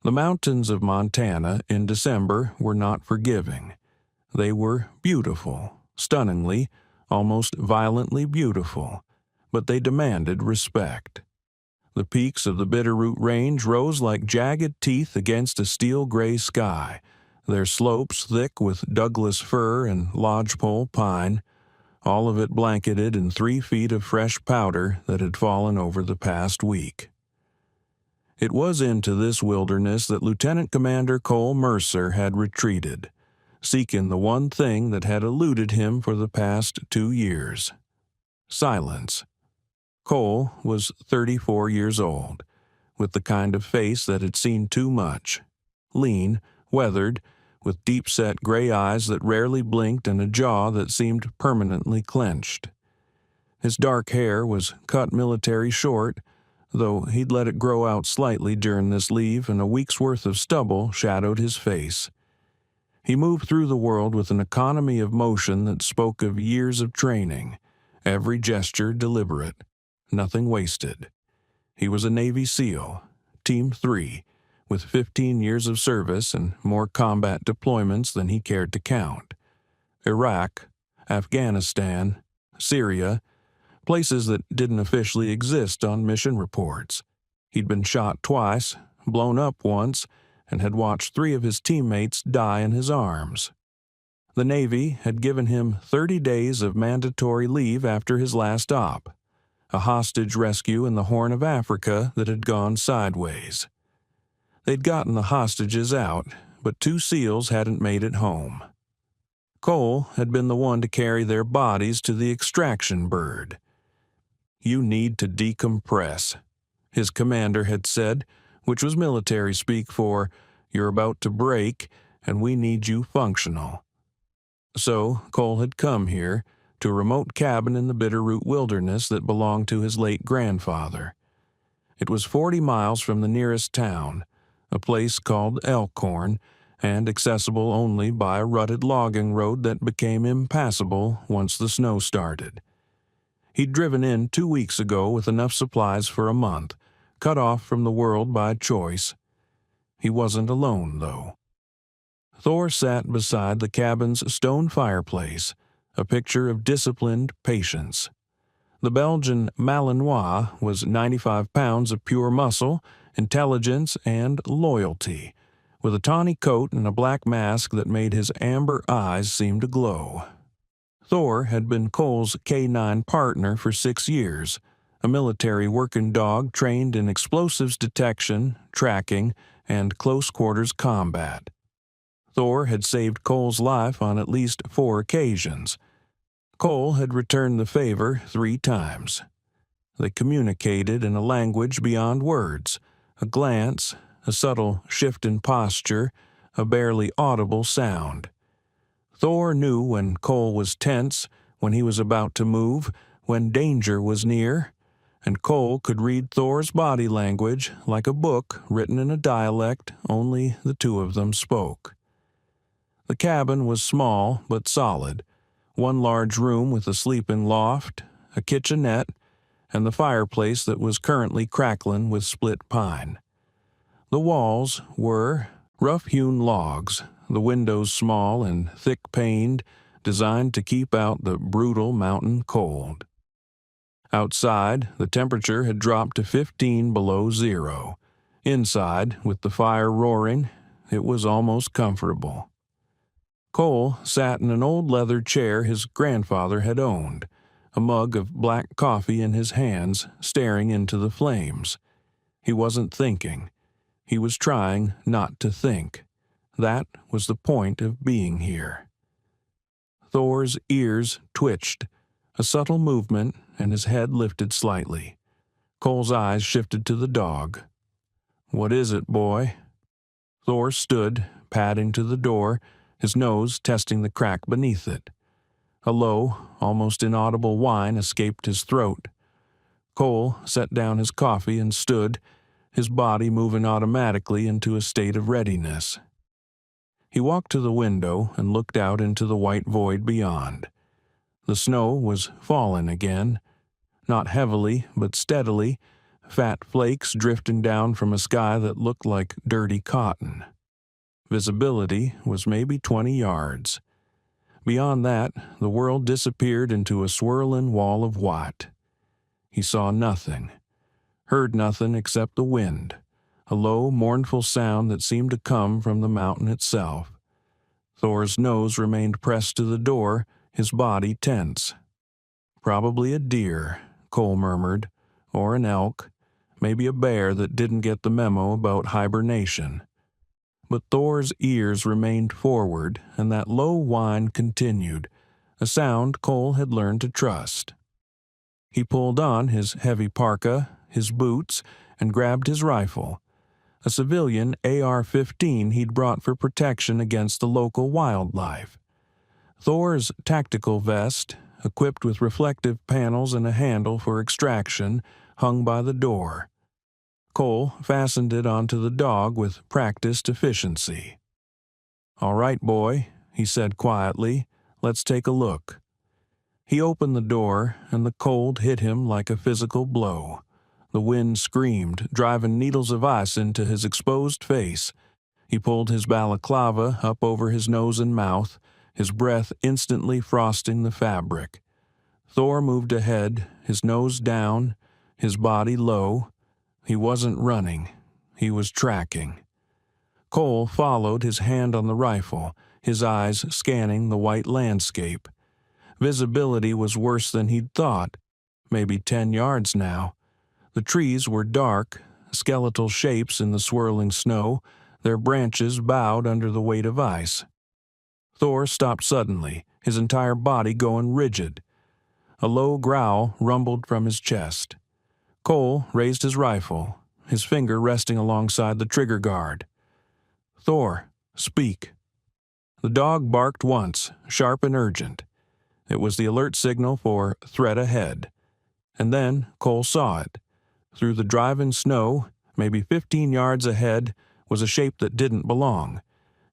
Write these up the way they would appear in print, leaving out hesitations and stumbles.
The mountains of Montana in December were not forgiving. They were beautiful, stunningly, almost violently beautiful, but they demanded respect. The peaks of the Bitterroot Range rose like jagged teeth against a steel-gray sky, their slopes thick with Douglas fir and lodgepole pine, all of it blanketed in 3 feet of fresh powder that had fallen over the past week. It was into this wilderness that Lieutenant Commander Cole Mercer had retreated, seeking the one thing that had eluded him for the past 2 years: silence. Cole was 34 years old, with the kind of face that had seen too much, lean, weathered, with deep-set gray eyes that rarely blinked and a jaw that seemed permanently clenched. His dark hair was cut military short, though he'd let it grow out slightly during this leave, and a week's worth of stubble shadowed his face. He moved through the world with an economy of motion that spoke of years of training, every gesture deliberate, nothing wasted. He was a Navy SEAL, Team 3, with 15 years of service and more combat deployments than he cared to count. Iraq, Afghanistan, Syria, places that didn't officially exist on mission reports. He'd been shot twice, blown up once, and had watched 3 of his teammates die in his arms. The Navy had given him 30 days of mandatory leave after his last op, a hostage rescue in the Horn of Africa that had gone sideways. They'd gotten the hostages out, but 2 SEALs hadn't made it home. Cole had been the one to carry their bodies to the extraction bird. "You need to decompress," his commander had said, which was military speak for, "You're about to break, and we need you functional." So Cole had come here, to a remote cabin in the Bitterroot wilderness that belonged to his late grandfather. It was 40 miles from the nearest town, a place called Elkhorn, and accessible only by a rutted logging road that became impassable once the snow started. He'd driven in 2 weeks ago with enough supplies for a month, cut off from the world by choice. He wasn't alone, though. Thor sat beside the cabin's stone fireplace, a picture of disciplined patience. The Belgian Malinois was 95 pounds of pure muscle, intelligence, and loyalty, with a tawny coat and a black mask that made his amber eyes seem to glow. Thor had been Cole's K9 partner for 6 years, a military working dog trained in explosives detection, tracking, and close-quarters combat. Thor had saved Cole's life on at least 4 occasions. Cole had returned the favor 3 times. They communicated in a language beyond words, a glance, a subtle shift in posture, a barely audible sound. Thor knew when Cole was tense, when he was about to move, when danger was near, and Cole could read Thor's body language like a book written in a dialect only the 2 of them spoke. The cabin was small but solid, 1 large room with a sleeping loft, a kitchenette, and the fireplace that was currently crackling with split pine. The walls were rough-hewn logs, the windows small and thick-paned, designed to keep out the brutal mountain cold. Outside, the temperature had dropped to 15 below zero. Inside, with the fire roaring, it was almost comfortable. Cole sat in an old leather chair his grandfather had owned, a mug of black coffee in his hands, staring into the flames. He wasn't thinking. He was trying not to think. That was the point of being here. Thor's ears twitched, a subtle movement, and his head lifted slightly. Cole's eyes shifted to the dog. "What is it, boy?" Thor stood, padding to the door, his nose testing the crack beneath it. A low, almost inaudible whine escaped his throat. Cole set down his coffee and stood, his body moving automatically into a state of readiness. He walked to the window and looked out into the white void beyond. The snow was falling again, not heavily but steadily, fat flakes drifting down from a sky that looked like dirty cotton. Visibility was maybe 20 yards. Beyond that, the world disappeared into a swirling wall of white. He saw nothing, heard nothing except the wind, a low, mournful sound that seemed to come from the mountain itself. Thor's nose remained pressed to the door, his body tense. Probably a deer, Cole murmured, or an elk, maybe a bear that didn't get the memo about hibernation. But Thor's ears remained forward, and that low whine continued, a sound Cole had learned to trust. He pulled on his heavy parka, his boots, and grabbed his rifle, a civilian AR-15 he'd brought for protection against the local wildlife. Thor's tactical vest, equipped with reflective panels and a handle for extraction, hung by the door. Cole fastened it onto the dog with practiced efficiency. "All right, boy," he said quietly, "let's take a look." He opened the door, and the cold hit him like a physical blow. The wind screamed, driving needles of ice into his exposed face. He pulled his balaclava up over his nose and mouth, his breath instantly frosting the fabric. Thor moved ahead, his nose down, his body low. He wasn't running. He was tracking. Cole followed, his hand on the rifle, his eyes scanning the white landscape. Visibility was worse than he'd thought, maybe 10 yards now. The trees were dark, skeletal shapes in the swirling snow, their branches bowed under the weight of ice. Thor stopped suddenly, his entire body going rigid. A low growl rumbled from his chest. Cole raised his rifle, his finger resting alongside the trigger guard. "Thor, speak." The dog barked once, sharp and urgent. It was the alert signal for threat ahead. And then Cole saw it. Through the driving snow, maybe 15 yards ahead, was a shape that didn't belong.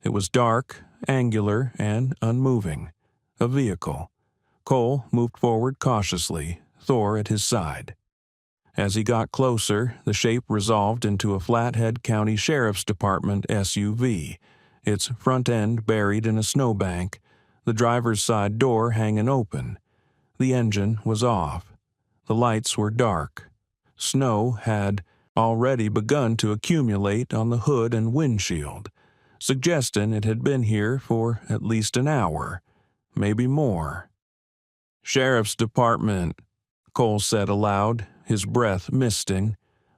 It was dark, angular, and unmoving. A vehicle. Cole moved forward cautiously, Thor at his side. As he got closer, the shape resolved into a Flathead County Sheriff's Department SUV, its front end buried in a snowbank, the driver's side door hanging open. The engine was off. The lights were dark. Snow had already begun to accumulate on the hood and windshield, suggesting it had been here for at least an hour, maybe more. "Sheriff's Department," Cole said aloud, his breath misting.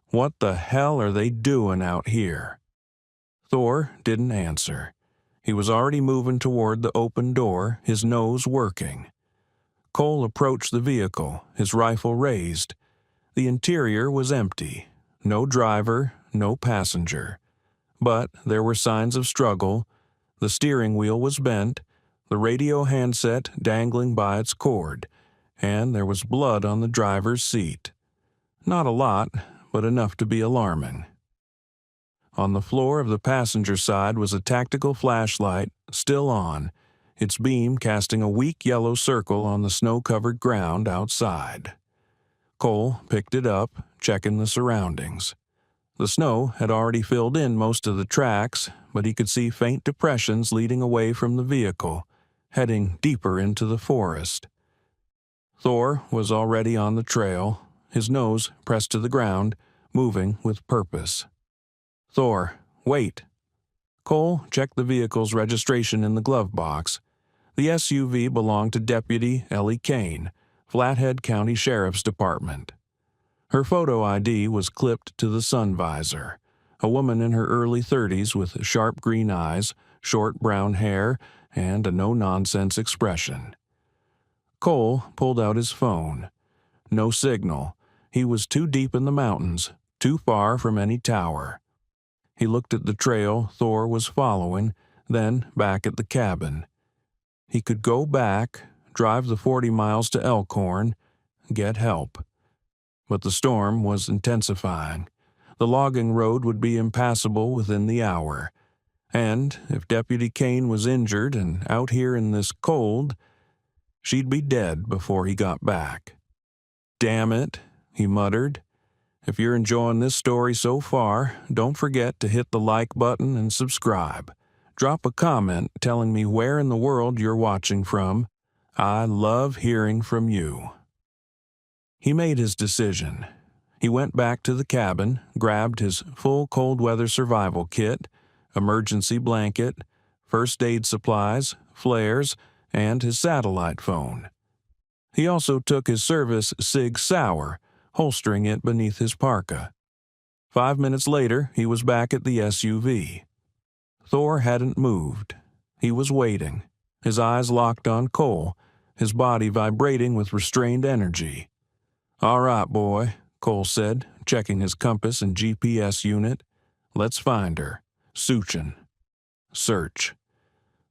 "What the hell are they doing out here?" Thor didn't answer. He was already moving toward the open door, his nose working. Cole approached the vehicle, his rifle raised. The interior was empty. No driver, no passenger. But there were signs of struggle. The steering wheel was bent, the radio handset dangling by its cord, and there was blood on the driver's seat. Not a lot, but enough to be alarming. On the floor of the passenger side was a tactical flashlight, still on, its beam casting a weak yellow circle on the snow-covered ground outside. Cole picked it up, checking the surroundings. The snow had already filled in most of the tracks, but he could see faint depressions leading away from the vehicle, heading deeper into the forest. Thor was already on the trail, his nose pressed to the ground, moving with purpose. "Thor, wait." Cole checked the vehicle's registration in the glove box. The SUV belonged to Deputy Ellie Kane, Flathead County Sheriff's Department. Her photo ID was clipped to the sun visor, a woman in her early 30s with sharp green eyes, short brown hair, and a no-nonsense expression. Cole pulled out his phone. No signal. He was too deep in the mountains, too far from any tower. He looked at the trail Thor was following, then back at the cabin. He could go back, drive the 40 miles to Elkhorn, get help. But the storm was intensifying. The logging road would be impassable within the hour. And if Deputy Kane was injured and out here in this cold, she'd be dead before he got back. "Damn it," he muttered. If you're enjoying this story so far, don't forget to hit the like button and subscribe. Drop a comment telling me where in the world you're watching from. I love hearing from you. He made his decision. He went back to the cabin, grabbed his full cold weather survival kit, emergency blanket, first aid supplies, flares, and his satellite phone. He also took his service Sig Sauer, holstering it beneath his parka. 5 minutes later, he was back at the SUV. Thor hadn't moved. He was waiting, his eyes locked on Cole, his body vibrating with restrained energy. "All right, boy," Cole said, checking his compass and GPS unit. "Let's find her. Suchin. Search."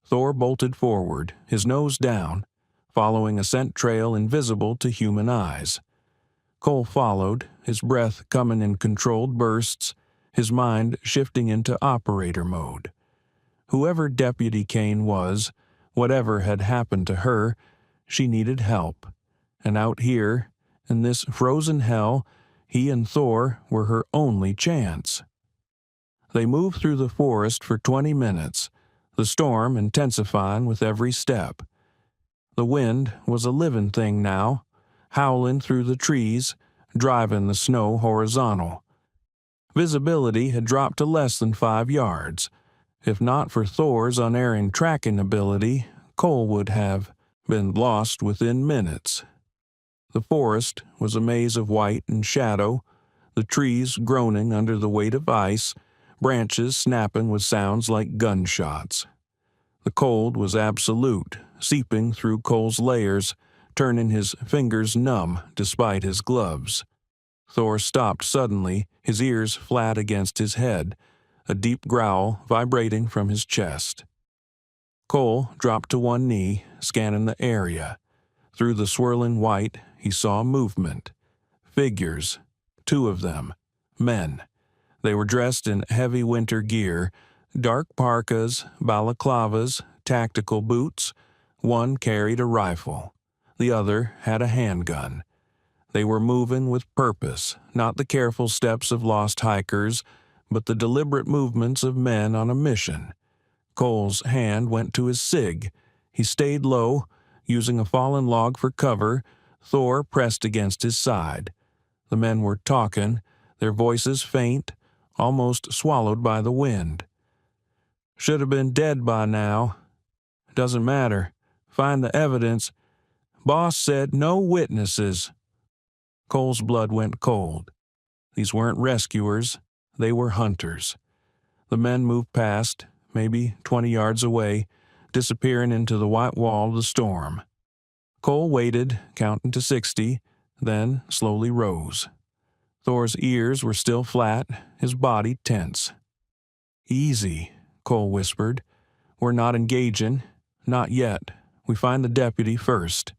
Thor bolted forward, his nose down, following a scent trail invisible to human eyes. Cole followed, his breath coming in controlled bursts, his mind shifting into operator mode. Whoever Deputy Kane was, whatever had happened to her, she needed help. And out here, in this frozen hell, he and Thor were her only chance. They moved through the forest for 20 minutes, the storm intensifying with every step. The wind was a living thing now, howling through the trees, driving the snow horizontal. Visibility had dropped to less than 5 yards. If not for Thor's unerring tracking ability, Cole would have been lost within minutes. The forest was a maze of white and shadow, the trees groaning under the weight of ice, branches snapping with sounds like gunshots. The cold was absolute, seeping through Cole's layers, turning his fingers numb despite his gloves. Thor stopped suddenly, his ears flat against his head, a deep growl vibrating from his chest. Cole dropped to one knee, scanning the area. Through the swirling white, he saw movement. Figures, 2 of them, men. They were dressed in heavy winter gear, dark parkas, balaclavas, tactical boots. One carried a rifle. The other had a handgun. They were moving with purpose, not the careful steps of lost hikers, but the deliberate movements of men on a mission. Cole's hand went to his Sig. He stayed low, using a fallen log for cover. Thor pressed against his side. The men were talking, their voices faint, almost swallowed by the wind. "Should have been dead by now. Doesn't matter. Find the evidence. Boss said no witnesses." Cole's blood went cold. These weren't rescuers. They were hunters. The men moved past, maybe 20 yards away, disappearing into the white wall of the storm. Cole waited, counting to 60, then slowly rose. Thor's ears were still flat, his body tense. "Easy," Cole whispered. "We're not engaging. Not yet. We find the deputy first."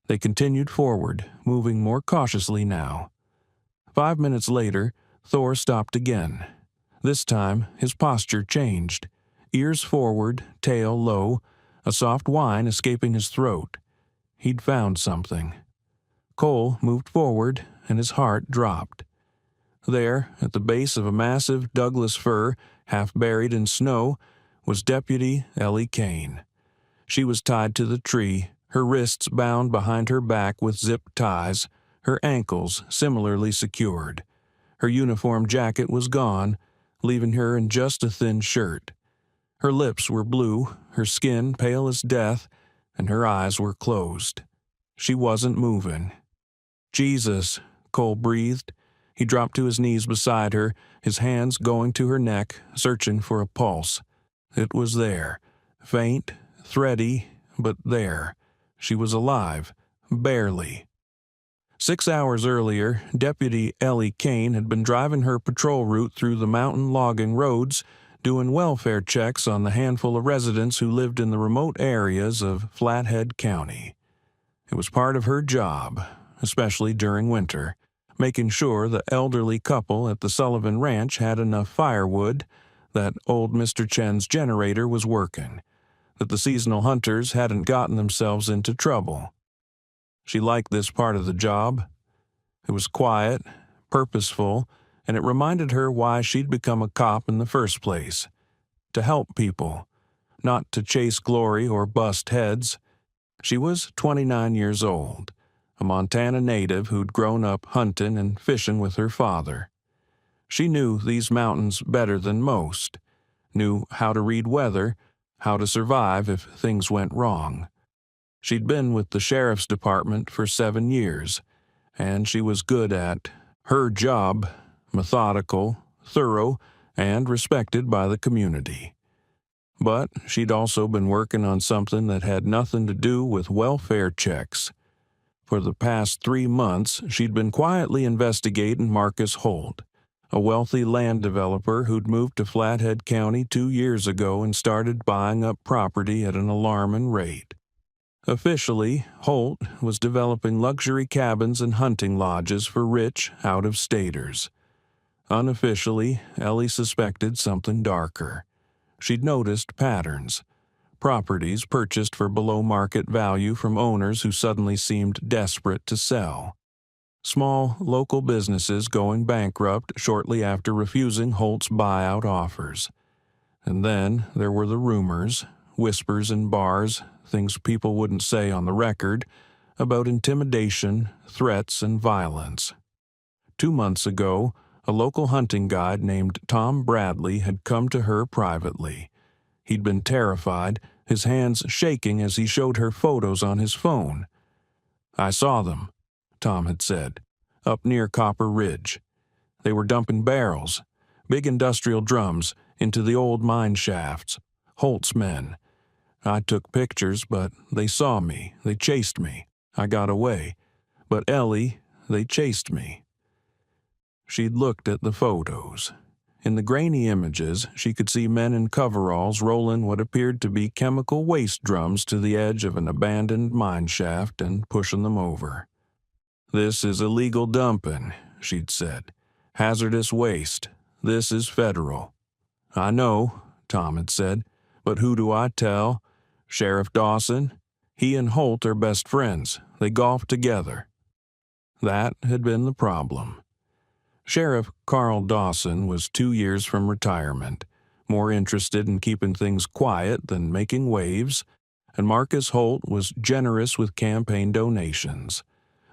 They continued forward, moving more cautiously now. 5 minutes later, Thor stopped again. This time, his posture changed. Ears forward, tail low, a soft whine escaping his throat. He'd found something. Cole moved forward, and his heart dropped. There, at the base of a massive Douglas fir, half buried in snow, was Deputy Ellie Kane. She was tied to the tree, her wrists bound behind her back with zip ties, her ankles similarly secured. Her uniform jacket was gone, leaving her in just a thin shirt. Her lips were blue, her skin pale as death, and her eyes were closed. She wasn't moving. "Jesus," Cole breathed. He dropped to his knees beside her, his hands going to her neck, searching for a pulse. It was there, faint, thready, but there. She was alive, barely. 6 hours earlier, Deputy Ellie Kane had been driving her patrol route through the mountain logging roads, doing welfare checks on the handful of residents who lived in the remote areas of Flathead County. It was part of her job, especially during winter, making sure the elderly couple at the Sullivan Ranch had enough firewood, that old Mr. Chen's generator was working, that the seasonal hunters hadn't gotten themselves into trouble. She liked this part of the job. It was quiet, purposeful, and it reminded her why she'd become a cop in the first place. To help people, not to chase glory or bust heads. She was 29 years old, a Montana native who'd grown up hunting and fishing with her father. She knew these mountains better than most, knew how to read weather, how to survive if things went wrong. She'd been with the sheriff's department for 7 years, and she was good at her job, methodical, thorough, and respected by the community. But she'd also been working on something that had nothing to do with welfare checks. For the past 3 months, she'd been quietly investigating Marcus Holt, a wealthy land developer who'd moved to Flathead County 2 years ago and started buying up property at an alarming rate. Officially, Holt was developing luxury cabins and hunting lodges for rich, out-of-staters. Unofficially, Ellie suspected something darker. She'd noticed patterns. Properties purchased for below-market value from owners who suddenly seemed desperate to sell. Small, local businesses going bankrupt shortly after refusing Holt's buyout offers. And then there were the rumors, whispers in bars, things people wouldn't say on the record, about intimidation, threats, and violence. 2 months ago, a local hunting guide named Tom Bradley had come to her privately. He'd been terrified, his hands shaking as he showed her photos on his phone. "I saw them," Tom had said, "up near Copper Ridge. They were dumping barrels, big industrial drums, into the old mine shafts. Holt's men. I took pictures, but they saw me. They chased me. I got away. But Ellie, they chased me." She'd looked at the photos. In the grainy images, she could see men in coveralls rolling what appeared to be chemical waste drums to the edge of an abandoned mine shaft and pushing them over. "This is illegal dumping," she'd said. "Hazardous waste. This is federal." "I know," Tom had said, "but who do I tell? Sheriff Dawson? He and Holt are best friends. They golf together." That had been the problem. Sheriff Carl Dawson was 2 years from retirement, more interested in keeping things quiet than making waves, and Marcus Holt was generous with campaign donations.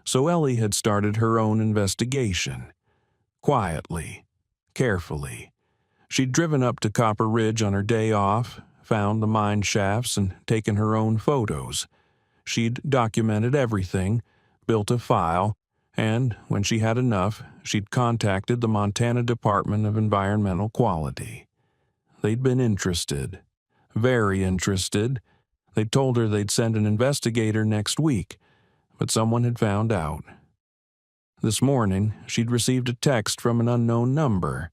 So Ellie had started her own investigation. Quietly, carefully. She'd driven up to Copper Ridge on her day off, found the mine shafts, and taken her own photos. She'd documented everything, built a file, and when she had enough, she'd contacted the Montana Department of Environmental Quality. They'd been interested, very interested. They'd told her they'd send an investigator next week, but someone had found out. This morning, she'd received a text from an unknown number.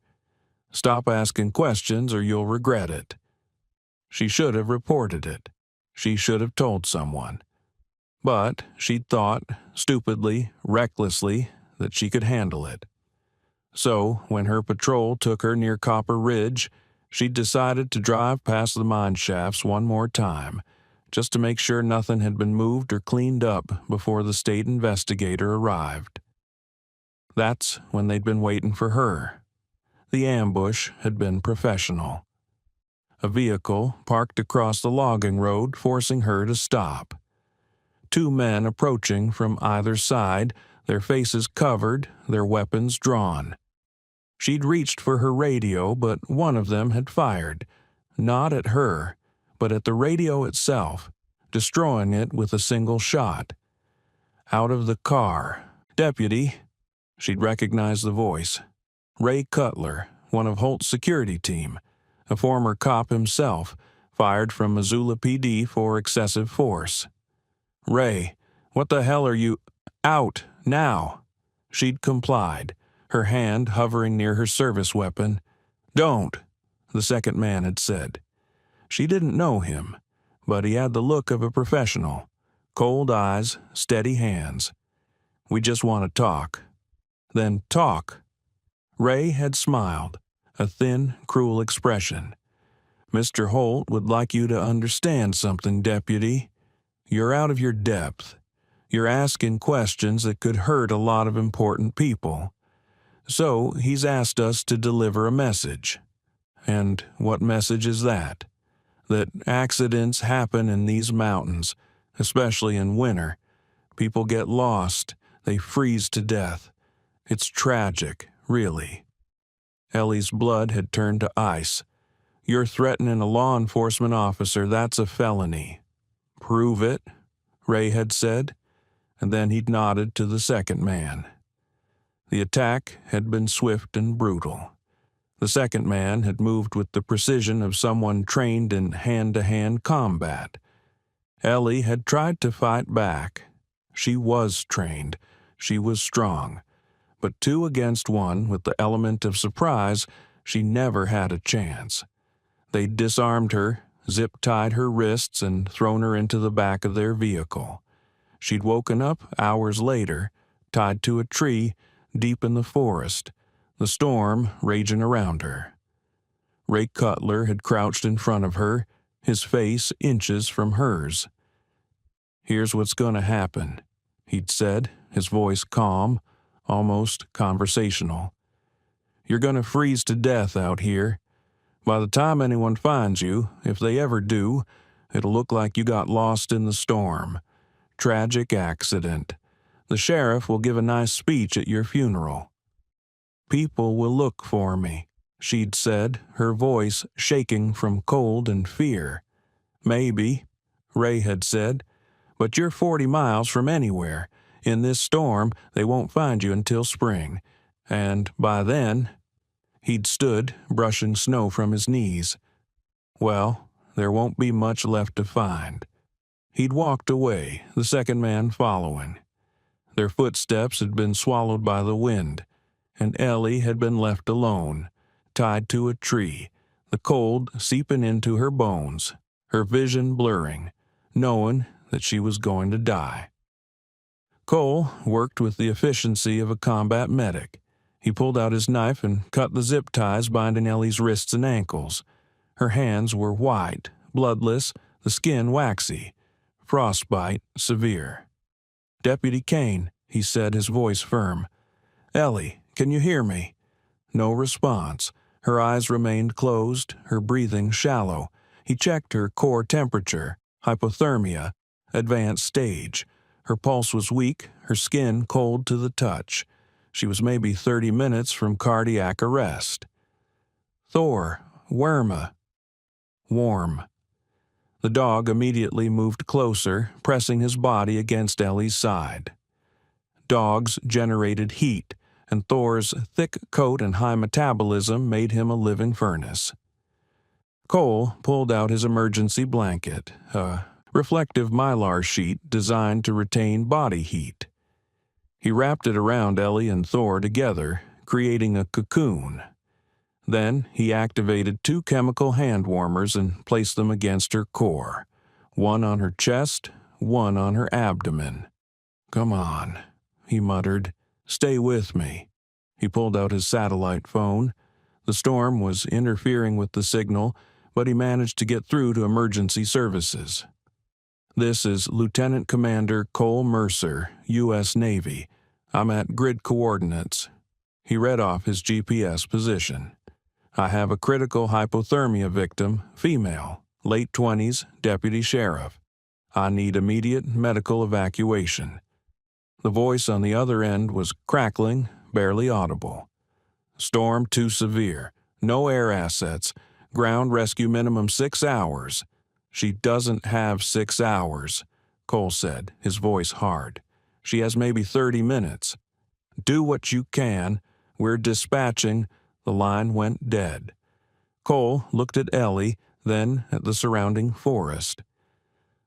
"Stop asking questions or you'll regret it." She should have reported it. She should have told someone. But she'd thought, stupidly, recklessly, that she could handle it. So, when her patrol took her near Copper Ridge, she'd decided to drive past the mine shafts one more time, just to make sure nothing had been moved or cleaned up before the state investigator arrived. That's when they'd been waiting for her. The ambush had been professional. A vehicle parked across the logging road, forcing her to stop. 2 men approaching from either side, their faces covered, their weapons drawn. She'd reached for her radio, but one of them had fired, not at her, but at the radio itself, destroying it with a single shot. Out of the car, "Deputy," she'd recognized the voice. Ray Cutler, one of Holt's security team, a former cop himself, fired from Missoula PD for excessive force. "Ray, what the hell are you—" "Out, now!" She'd complied, her hand hovering near her service weapon. "Don't," the second man had said. She didn't know him, but he had the look of a professional. Cold eyes, steady hands. "We just want to talk." "Then talk." Ray had smiled, a thin, cruel expression. "Mr. Holt would like you to understand something, Deputy. You're out of your depth. You're asking questions that could hurt a lot of important people. So he's asked us to deliver a message. And what message is that? That accidents happen in these mountains, especially in winter. People get lost. They freeze to death. It's tragic, really. Ellie's blood had turned to ice. You're threatening a law enforcement officer. That's a felony. Prove it, Ray had said, and then he'd nodded to the second man. The attack had been swift and brutal. The second man had moved with the precision of someone trained in hand-to-hand combat. Ellie had tried to fight back. She was trained. She was strong. But 2 against 1, with the element of surprise, she never had a chance. They'd disarmed her, zip-tied her wrists, and thrown her into the back of their vehicle. She'd woken up hours later, tied to a tree, deep in the forest, the storm raging around her. Ray Cutler had crouched in front of her, his face inches from hers. "Here's what's going to happen," he'd said, his voice calm, almost conversational. "You're going to freeze to death out here. By the time anyone finds you, if they ever do, it'll look like you got lost in the storm. Tragic accident. The sheriff will give a nice speech at your funeral. People will look for me," she'd said, her voice shaking from cold and fear. "Maybe," Ray had said, "but you're 40 miles from anywhere. In this storm, they won't find you until spring. And by then—" He'd stood, brushing snow from his knees. "Well, there won't be much left to find." He'd walked away, the second man following. Their footsteps had been swallowed by the wind, and Ellie had been left alone, tied to a tree, the cold seeping into her bones, her vision blurring, knowing that she was going to die. Cole worked with the efficiency of a combat medic. He pulled out his knife and cut the zip ties binding Ellie's wrists and ankles. Her hands were white, bloodless, the skin waxy. Frostbite severe. "Deputy Kane," he said, his voice firm. "Ellie, can you hear me?" No response. Her eyes remained closed, her breathing shallow. He checked her core temperature, hypothermia, advanced stage. Her pulse was weak, her skin cold to the touch. She was maybe 30 minutes from cardiac arrest. "Thor, Werma." "Warm." The dog immediately moved closer, pressing his body against Ellie's side. Dogs generated heat, and Thor's thick coat and high metabolism made him a living furnace. Cole pulled out his emergency blanket, a reflective mylar sheet designed to retain body heat. He wrapped it around Ellie and Thor together, creating a cocoon. Then he activated 2 chemical hand warmers and placed them against her core, one on her chest, one on her abdomen. "Come on," he muttered. "Stay with me." He pulled out his satellite phone. The storm was interfering with the signal, but he managed to get through to emergency services. "This is Lieutenant Commander Cole Mercer, U.S. Navy. I'm at grid coordinates." He read off his GPS position. "I have a critical hypothermia victim, female, late 20s, deputy sheriff. I need immediate medical evacuation." The voice on the other end was crackling, barely audible. "Storm too severe. No air assets. Ground rescue minimum 6 hours. "She doesn't have 6 hours," Cole said, his voice hard. "She has maybe 30 minutes. Do what you can. We're dispatching." The line went dead. Cole looked at Ellie, then at the surrounding forest.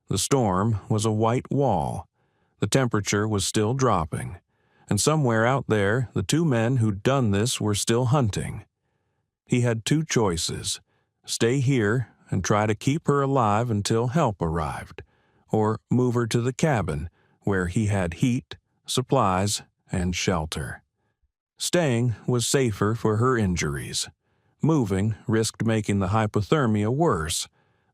The storm was a white wall. The temperature was still dropping, and somewhere out there the 2 men who'd done this were still hunting. He had 2 choices: stay here and try to keep her alive until help arrived, or move her to the cabin, where he had heat, supplies, and shelter. Staying was safer for her injuries. Moving risked making the hypothermia worse,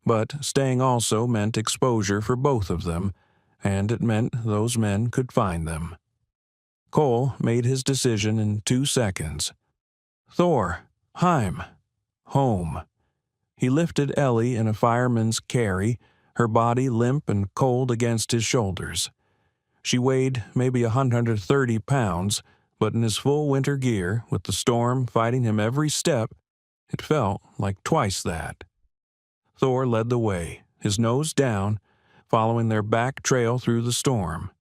but staying also meant exposure for both of them, and it meant those men could find them. Cole made his decision in 2 seconds. Thor, heim, home. He lifted Ellie in a fireman's carry, her body limp and cold against his shoulders. She weighed maybe 130 pounds, but in his full winter gear, with the storm fighting him every step, it felt like twice that. Thor led the way, his nose down, following their back trail through the storm.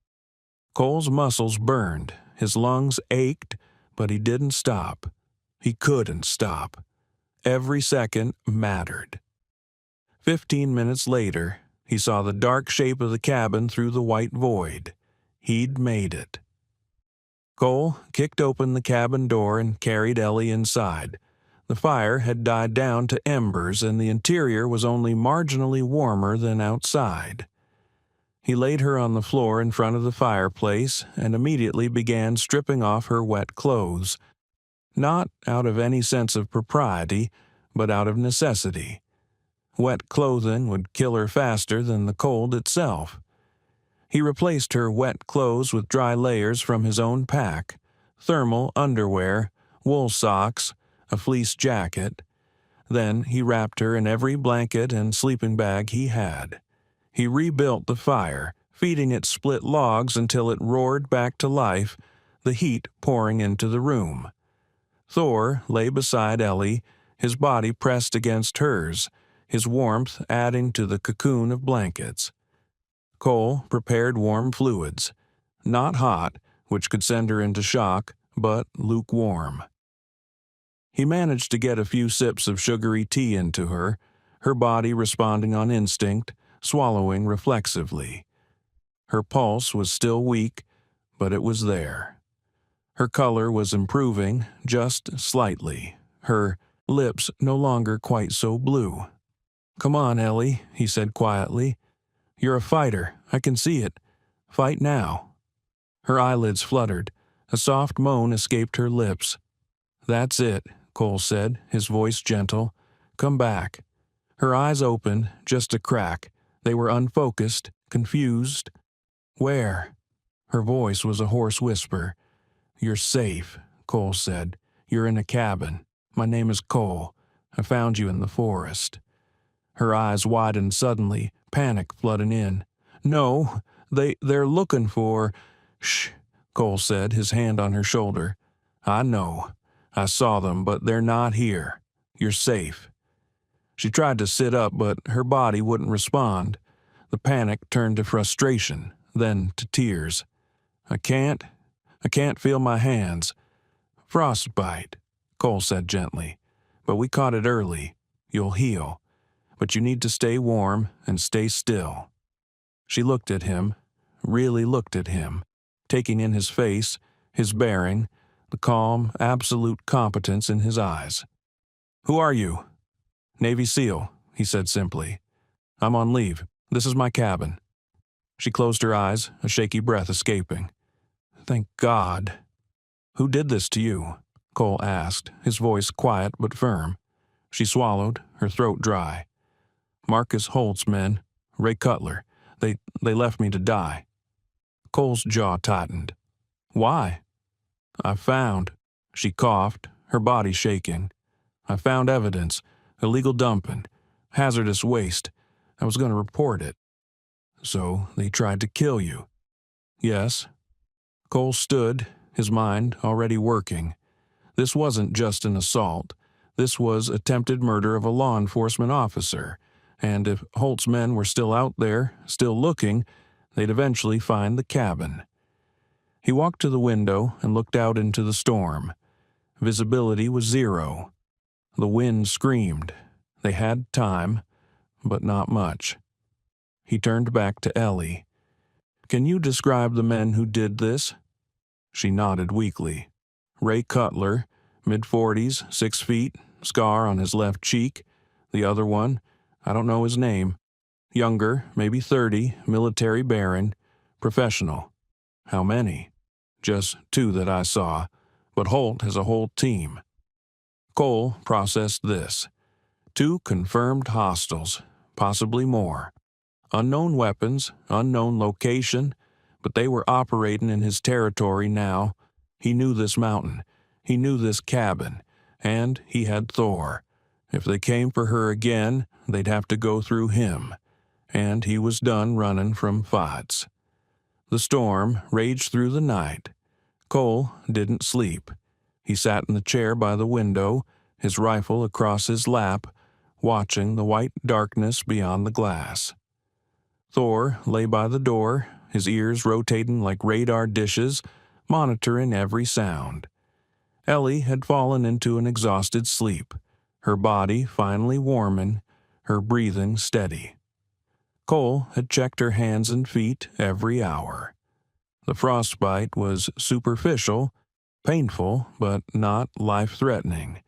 Cole's muscles burned, his lungs ached, but he didn't stop. He couldn't stop. Every second mattered. 15 minutes later, he saw the dark shape of the cabin through the white void. He'd made it. Cole kicked open the cabin door and carried Ellie inside. The fire had died down to embers, and the interior was only marginally warmer than outside. He laid her on the floor in front of the fireplace and immediately began stripping off her wet clothes, not out of any sense of propriety, but out of necessity. Wet clothing would kill her faster than the cold itself. He replaced her wet clothes with dry layers from his own pack, thermal underwear, wool socks, a fleece jacket. Then he wrapped her in every blanket and sleeping bag he had. He rebuilt the fire, feeding it split logs until it roared back to life, the heat pouring into the room. Thor lay beside Ellie, his body pressed against hers, his warmth adding to the cocoon of blankets. Cole prepared warm fluids, not hot, which could send her into shock, but lukewarm. He managed to get a few sips of sugary tea into her, her body responding on instinct, swallowing reflexively. Her pulse was still weak, but it was there. Her color was improving, just slightly, her lips no longer quite so blue. "Come on, Ellie," he said quietly. "You're a fighter, I can see it. Fight now." Her eyelids fluttered. A soft moan escaped her lips. "That's it," Cole said, his voice gentle. "Come back." Her eyes opened, just a crack. They were unfocused, confused. "Where?" Her voice was a hoarse whisper. "You're safe," Cole said. "You're in a cabin. My name is Cole. I found you in the forest." Her eyes widened suddenly, panic flooding in. "No, they're looking for—" "Shh," Cole said, his hand on her shoulder. "I know. I saw them, but they're not here. You're safe." She tried to sit up, but her body wouldn't respond. The panic turned to frustration, then to tears. I can't feel my hands." "Frostbite," Cole said gently. "But we caught it early. You'll heal. But you need to stay warm and stay still." She looked at him, really looked at him, taking in his face, his bearing, the calm, absolute competence in his eyes. "Who are you?" "Navy SEAL," he said simply. "I'm on leave. This is my cabin." She closed her eyes, a shaky breath escaping. "Thank God." "Who did this to you?" Cole asked, his voice quiet but firm. She swallowed, her throat dry. "Marcus Holt's men, Ray Cutler. They left me to die." Cole's jaw tightened. "Why?" "I found," she coughed, her body shaking. "I found evidence, illegal dumping, hazardous waste. I was going to report it." "So they tried to kill you?" "Yes." Cole stood, his mind already working. This wasn't just an assault. This was attempted murder of a law enforcement officer, and if Holt's men were still out there, still looking, they'd eventually find the cabin. He walked to the window and looked out into the storm. Visibility was zero. The wind screamed. They had time, but not much. He turned back to Ellie. "Can you describe the men who did this?" She nodded weakly. "Ray Cutler, mid-40s, 6 feet, scar on his left cheek. The other one, I don't know his name. Younger, maybe 30, military baron, professional." "How many?" "Just 2 that I saw, but Holt has a whole team." Cole processed this. 2 confirmed hostiles, possibly more. Unknown weapons, unknown location, but they were operating in his territory now, He knew this mountain. He knew this cabin. And he had Thor. If they came for her again, they'd have to go through him. And he was done running from fights. The storm raged through the night. Cole didn't sleep. He sat in the chair by the window, his rifle across his lap, watching the white darkness beyond the glass. Thor lay by the door, his ears rotating like radar dishes, monitoring every sound. Ellie had fallen into an exhausted sleep, her body finally warming, her breathing steady. Cole had checked her hands and feet every hour. The frostbite was superficial, painful, but not life-threatening.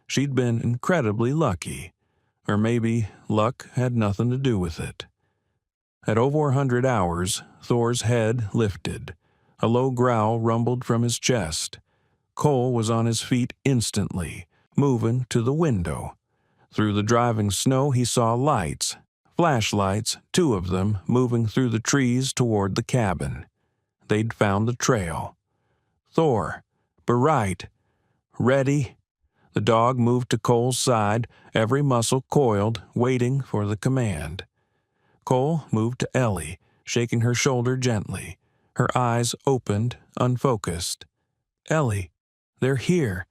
She'd been incredibly lucky. Or maybe luck had nothing to do with it. At over 100 hours, Thor's head lifted. A low growl rumbled from his chest. Cole was on his feet instantly, moving to the window. Through the driving snow he saw lights, flashlights, 2 of them moving through the trees toward the cabin. They'd found the trail. Thor, bereit, ready. The dog moved to Cole's side, every muscle coiled, waiting for the command. Cole moved to Ellie, shaking her shoulder gently. Her eyes opened, unfocused. "Ellie, they're here.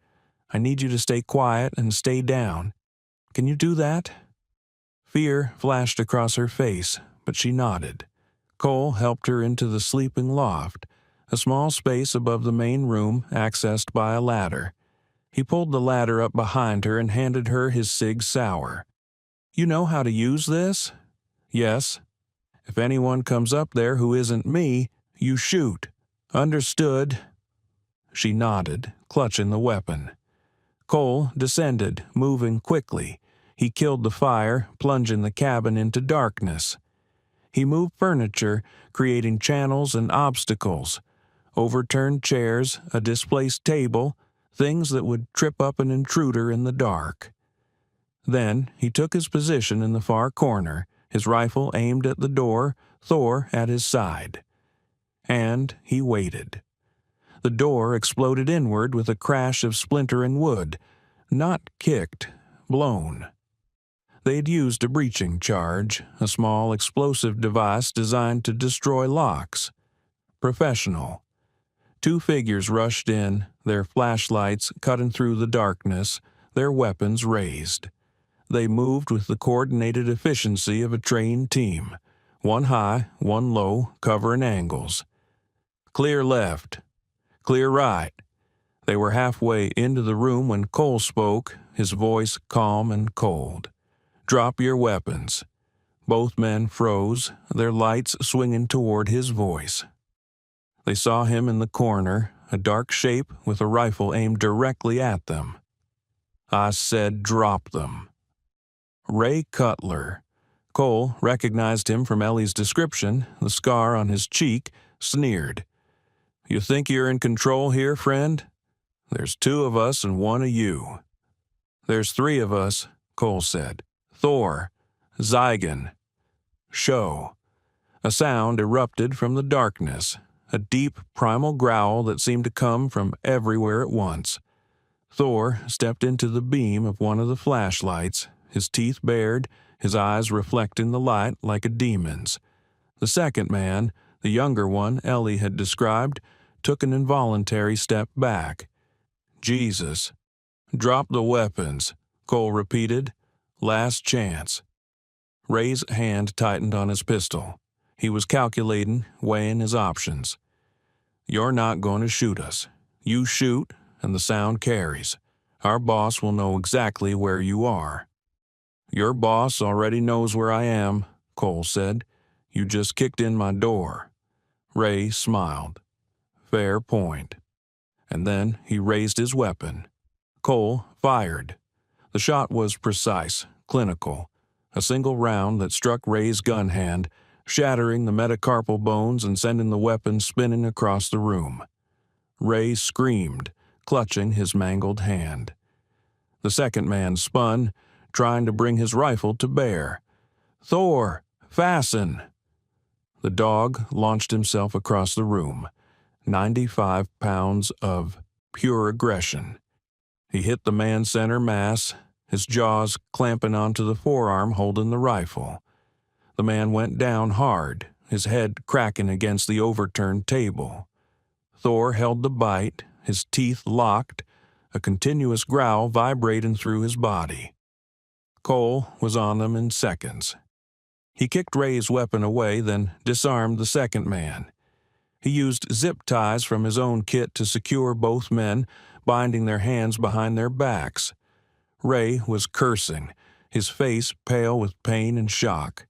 I need you to stay quiet and stay down. Can you do that?" Fear flashed across her face, but she nodded. Cole helped her into the sleeping loft, a small space above the main room accessed by a ladder. He pulled the ladder up behind her and handed her his Sig Sauer. "You know how to use this?" "Yes. If anyone comes up there who isn't me, you shoot. Understood?" She nodded, clutching the weapon. Cole descended, moving quickly. He killed the fire, plunging the cabin into darkness. He moved furniture, creating channels and obstacles. Overturned chairs, a displaced table, things that would trip up an intruder in the dark. Then he took his position in the far corner, his rifle aimed at the door, Thor at his side. And he waited. The door exploded inward with a crash of splintering wood, not kicked, blown. They'd used a breaching charge, a small explosive device designed to destroy locks. Professional. 2 figures rushed in, their flashlights cutting through the darkness, their weapons raised. They moved with the coordinated efficiency of a trained team, one high, one low, covering angles. Clear left. Clear right. They were halfway into the room when Cole spoke, his voice calm and cold. "Drop your weapons." Both men froze, their lights swinging toward his voice. They saw him in the corner, a dark shape with a rifle aimed directly at them. "I said drop them." Ray Cutler. Cole recognized him from Ellie's description, the scar on his cheek, sneered. "You think you're in control here, friend? There's 2 of us and 1 of you." "There's 3 of us," Cole said. "Thor, Zygon, show." A sound erupted from the darkness, a deep primal growl that seemed to come from everywhere at once. Thor stepped into the beam of one of the flashlights, his teeth bared, his eyes reflecting the light like a demon's. The second man, the younger one Ellie had described, took an involuntary step back. "Jesus." "Drop the weapons," Cole repeated. "Last chance." Ray's hand tightened on his pistol. He was calculating, weighing his options. "You're not going to shoot us. You shoot, and the sound carries. Our boss will know exactly where you are." "Your boss already knows where I am," Cole said. "You just kicked in my door." Ray smiled. "Fair point." And then he raised his weapon. Cole fired. The shot was precise, clinical. A single round that struck Ray's gun hand, shattering the metacarpal bones and sending the weapon spinning across the room. Ray screamed, clutching his mangled hand. The second man spun, trying to bring his rifle to bear. "Thor, fasten!" The dog launched himself across the room. 95 pounds of pure aggression. He hit the man's center mass, his jaws clamping onto the forearm holding the rifle. The man went down hard, his head cracking against the overturned table. Thor held the bite, his teeth locked, a continuous growl vibrating through his body. Cole was on them in seconds. He kicked Ray's weapon away, then disarmed the second man. He used zip ties from his own kit to secure both men, binding their hands behind their backs. Ray was cursing, his face pale with pain and shock.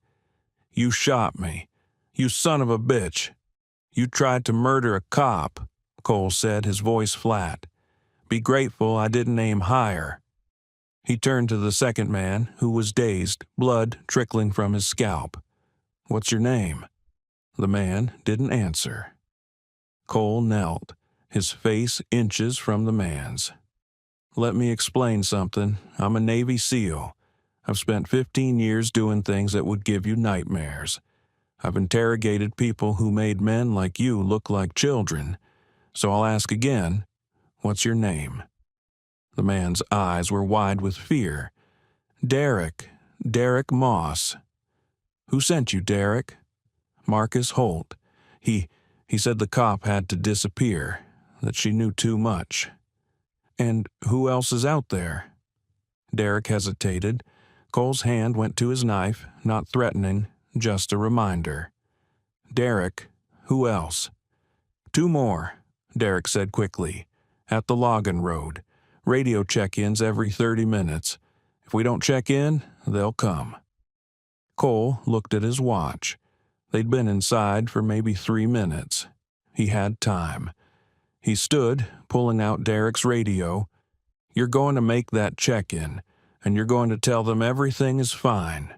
"You shot me. You son of a bitch. You tried to murder a cop," Cole said, his voice flat. "Be grateful I didn't aim higher." He turned to the second man, who was dazed, blood trickling from his scalp. "What's your name?" The man didn't answer. Cole knelt, his face inches from the man's. "Let me explain something. I'm a Navy SEAL. I've spent 15 years doing things that would give you nightmares. I've interrogated people who made men like you look like children. So I'll ask again, what's your name?" The man's eyes were wide with fear. Derek Moss." "Who sent you, Derek?" "Marcus Holt. He said the cop had to disappear, that she knew too much." "And who else is out there?" Derek hesitated. Cole's hand went to his knife, not threatening, just a reminder. "Derek, who else?" "Two more," Derek said quickly. "At the Logan Road. Radio check-ins every 30 minutes. If we don't check in, they'll come." Cole looked at his watch. They'd been inside for maybe 3 minutes. He had time. He stood, pulling out Derek's radio. "You're going to make that check-in, and you're going to tell them everything is fine."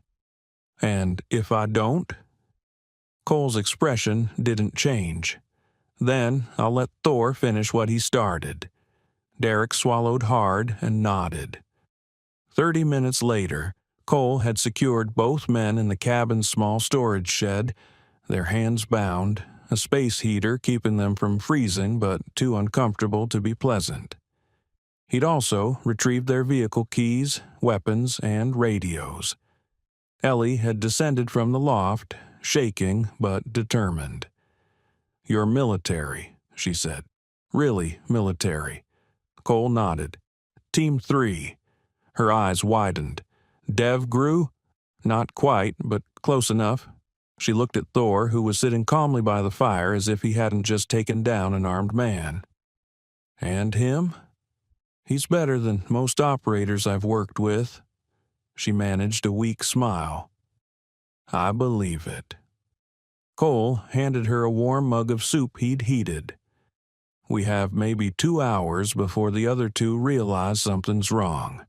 "And if I don't?" Cole's expression didn't change. "Then I'll let Thor finish what he started." Derek swallowed hard and nodded. 30 minutes later, Cole had secured both men in the cabin's small storage shed, their hands bound, a space heater keeping them from freezing but too uncomfortable to be pleasant. He'd also retrieved their vehicle keys, weapons, and radios. Ellie had descended from the loft, shaking but determined. "You're military," she said. "Really military." Cole nodded. "Team 3. Her eyes widened. "Dev Grew?" "Not quite, but close enough." She looked at Thor, who was sitting calmly by the fire as if he hadn't just taken down an armed man. "And him?" "He's better than most operators I've worked with." She managed a weak smile. "I believe it." Cole handed her a warm mug of soup he'd heated. "We have maybe 2 hours before the other two realize something's wrong.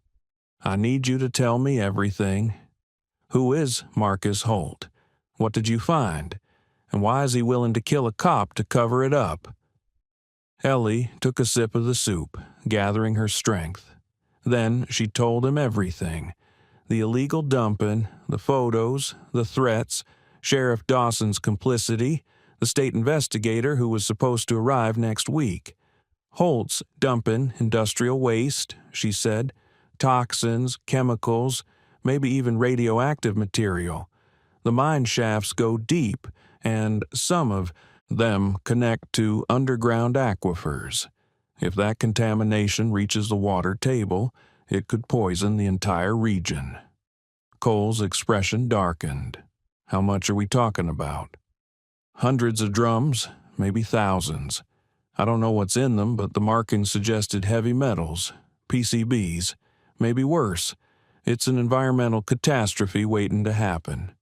I need you to tell me everything. Who is Marcus Holt? What did you find? And why is he willing to kill a cop to cover it up?" Ellie took a sip of the soup, gathering her strength. Then she told him everything. The illegal dumping, the photos, the threats, Sheriff Dawson's complicity, the state investigator who was supposed to arrive next week. Holt's dumping industrial waste, she said, toxins, chemicals, maybe even radioactive material. The mine shafts go deep, and some of them connect to underground aquifers. If that contamination reaches the water table, it could poison the entire region. Cole's expression darkened. "How much are we talking about?" "Hundreds of drums, maybe thousands. I don't know what's in them, but the markings suggested heavy metals, PCBs, maybe worse. It's an environmental catastrophe waiting to happen."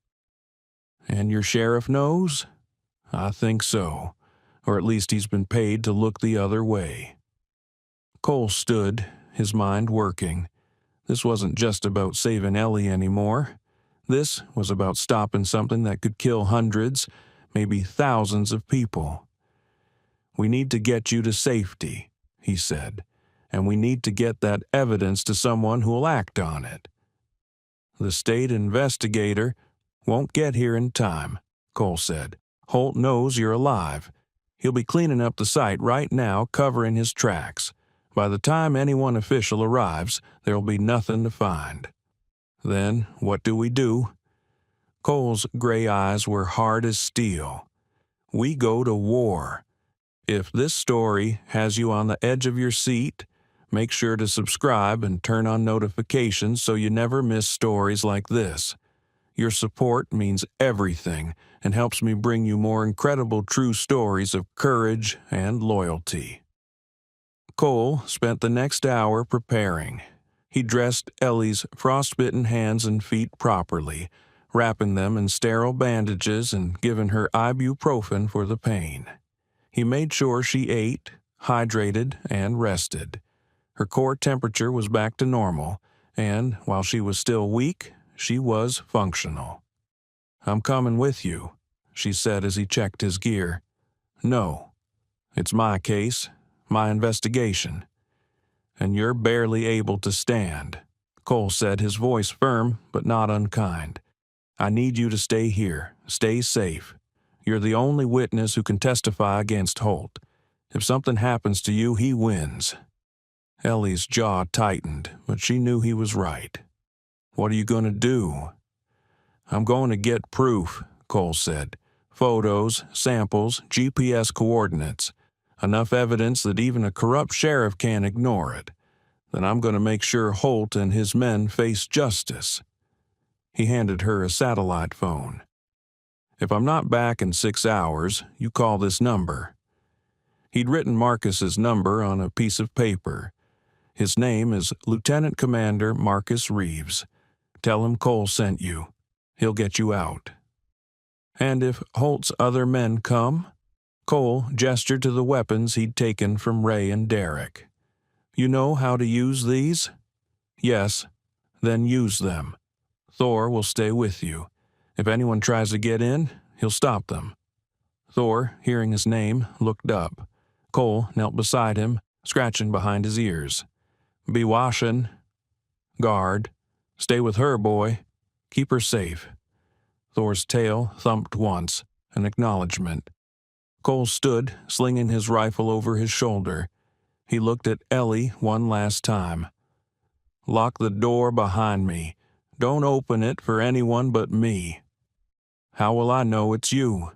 "And your sheriff knows?" "I think so. Or at least he's been paid to look the other way." Cole stood, his mind working. This wasn't just about saving Ellie anymore. This was about stopping something that could kill hundreds, maybe thousands of people. "We need to get you to safety," he said, "and we need to get that evidence to someone who'll act on it." "The state investigator won't get here in time," Cole said. "Holt knows you're alive. He'll be cleaning up the site right now, covering his tracks. By the time anyone official arrives, there'll be nothing to find. Then, what do? Cole's gray eyes were hard as steel. We go to war. If this story has you on the edge of your seat, make sure to subscribe and turn on notifications so you never miss stories like this. Your support means everything and helps me bring you more incredible true stories of courage and loyalty. Cole spent the next hour preparing. He dressed Ellie's frostbitten hands and feet properly, wrapping them in sterile bandages and giving her ibuprofen for the pain. He made sure she ate, hydrated, and rested. Her core temperature was back to normal, and while she was still weak, she was functional. "I'm coming with you," she said as he checked his gear. "No. It's my case, my investigation. And you're barely able to stand," Cole said, his voice firm but not unkind. "I need you to stay here. Stay safe. You're the only witness who can testify against Holt. If something happens to you, he wins." Ellie's jaw tightened, but she knew he was right. "What are you going to do?" "I'm going to get proof," Cole said. "Photos, samples, GPS coordinates. Enough evidence that even a corrupt sheriff can't ignore it. Then I'm going to make sure Holt and his men face justice." He handed her a satellite phone. "If I'm not back in 6 hours, you call this number." He'd written Marcus's number on a piece of paper. "His name is Lieutenant Commander Marcus Reeves. Tell him Cole sent you. He'll get you out." "And if Holt's other men come?" Cole gestured to the weapons he'd taken from Ray and Derek. "You know how to use these?" "Yes." "Then use them. Thor will stay with you. If anyone tries to get in, he'll stop them." Thor, hearing his name, looked up. Cole knelt beside him, scratching behind his ears. "Be watching. Guard. Stay with her, boy. Keep her safe." Thor's tail thumped once, an acknowledgement. Cole stood, slinging his rifle over his shoulder. He looked at Ellie one last time. "Lock the door behind me. Don't open it for anyone but me." "How will I know it's you?"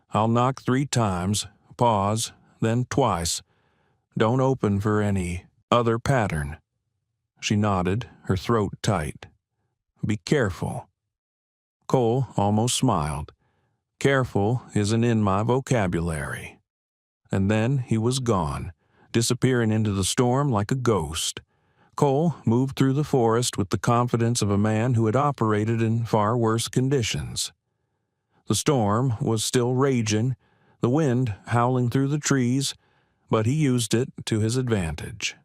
"I'll knock 3 times, pause, then twice. Don't open for any other pattern." She nodded, her throat tight. "Be careful." Cole almost smiled. "Careful isn't in my vocabulary." And then he was gone, disappearing into the storm like a ghost. Cole moved through the forest with the confidence of a man who had operated in far worse conditions. The storm was still raging, the wind howling through the trees, but he used it to his advantage.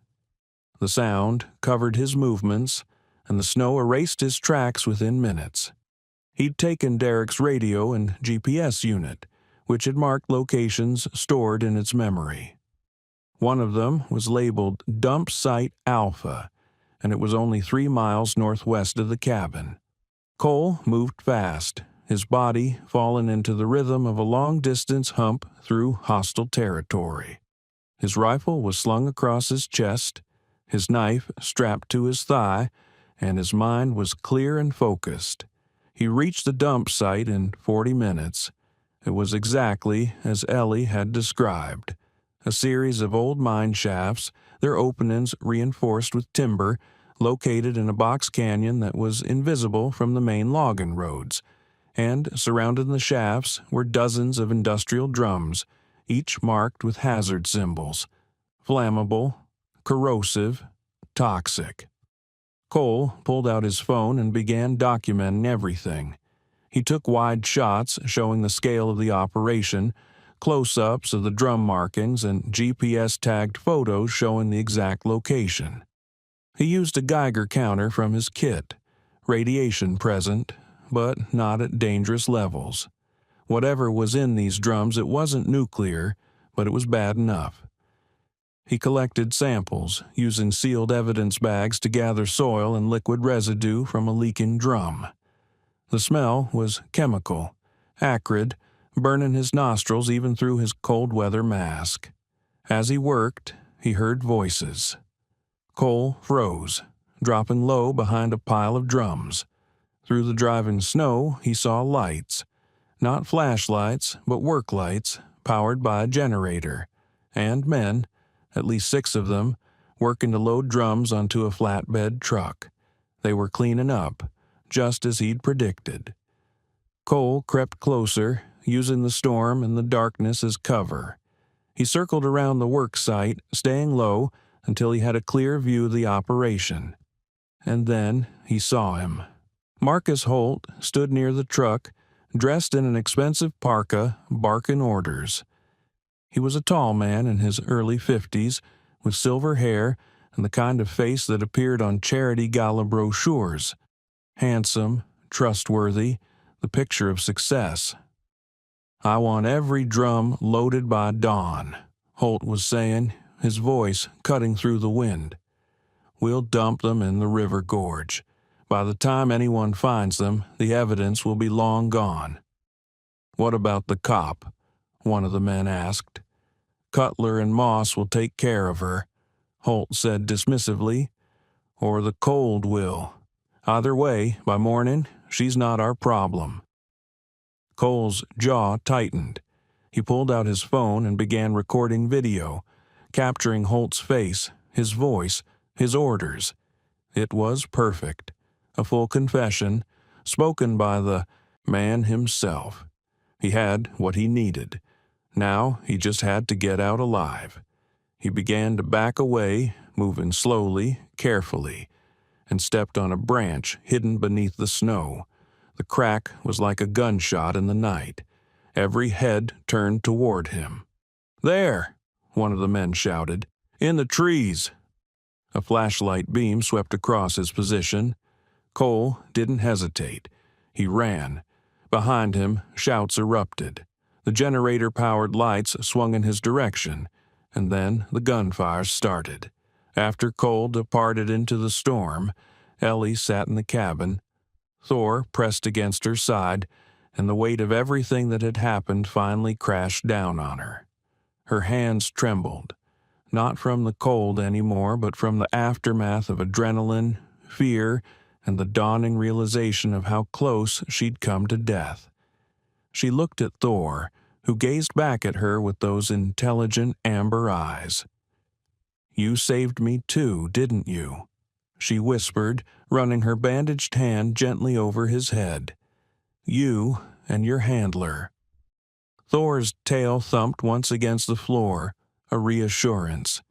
The sound covered his movements, and the snow erased his tracks within minutes. He'd taken Derek's radio and GPS unit, which had marked locations stored in its memory. One of them was labeled Dump Site Alpha, and it was only 3 miles northwest of the cabin. Cole moved fast, his body falling into the rhythm of a long-distance hump through hostile territory. His rifle was slung across his chest, his knife strapped to his thigh, and his mind was clear and focused. He reached the dump site in 40 minutes. It was exactly as Ellie had described. A series of old mine shafts, their openings reinforced with timber, located in a box canyon that was invisible from the main logging roads, and surrounding the shafts were dozens of industrial drums, each marked with hazard symbols: flammable, corrosive, toxic. Cole pulled out his phone and began documenting everything. He took wide shots showing the scale of the operation, close-ups of the drum markings, and GPS-tagged photos showing the exact location. He used a Geiger counter from his kit. Radiation present, but not at dangerous levels. Whatever was in these drums, it wasn't nuclear, but it was bad enough. He collected samples, using sealed evidence bags to gather soil and liquid residue from a leaking drum. The smell was chemical, acrid, burning his nostrils even through his cold-weather mask. As he worked, he heard voices. Cole froze, dropping low behind a pile of drums. Through the driving snow, he saw lights. Not flashlights, but work lights, powered by a generator. And men, at least 6 of them, working to load drums onto a flatbed truck. They were cleaning up, just as he'd predicted. Cole crept closer, using the storm and the darkness as cover. He circled around the work site, staying low until he had a clear view of the operation. And then he saw him. Marcus Holt stood near the truck, dressed in an expensive parka, barking orders. He was a tall man in his early 50s, with silver hair and the kind of face that appeared on charity gala brochures. Handsome, trustworthy, the picture of success. "I want every drum loaded by dawn," Holt was saying, his voice cutting through the wind. "We'll dump them in the river gorge. By the time anyone finds them, the evidence will be long gone." "What about the cop?" one of the men asked. "Cutler and Moss will take care of her," Holt said dismissively. "Or the cold will. Either way, by morning, she's not our problem." Cole's jaw tightened. He pulled out his phone and began recording video, capturing Holt's face, his voice, his orders. It was perfect. A full confession, spoken by the man himself. He had what he needed. Now he just had to get out alive. He began to back away, moving slowly, carefully, and stepped on a branch hidden beneath the snow. The crack was like a gunshot in the night. Every head turned toward him. "There!" one of the men shouted. "In the trees!" A flashlight beam swept across his position. Cole didn't hesitate. He ran. Behind him, shouts erupted. The generator-powered lights swung in his direction, and then the gunfire started. After Cole departed into the storm, Ellie sat in the cabin. Thor pressed against her side, and the weight of everything that had happened finally crashed down on her. Her hands trembled, not from the cold anymore, but from the aftermath of adrenaline, fear, and the dawning realization of how close she'd come to death. She looked at Thor, who gazed back at her with those intelligent amber eyes. "You saved me too, didn't you?" she whispered, running her bandaged hand gently over his head. "You and your handler." Thor's tail thumped once against the floor, a reassurance.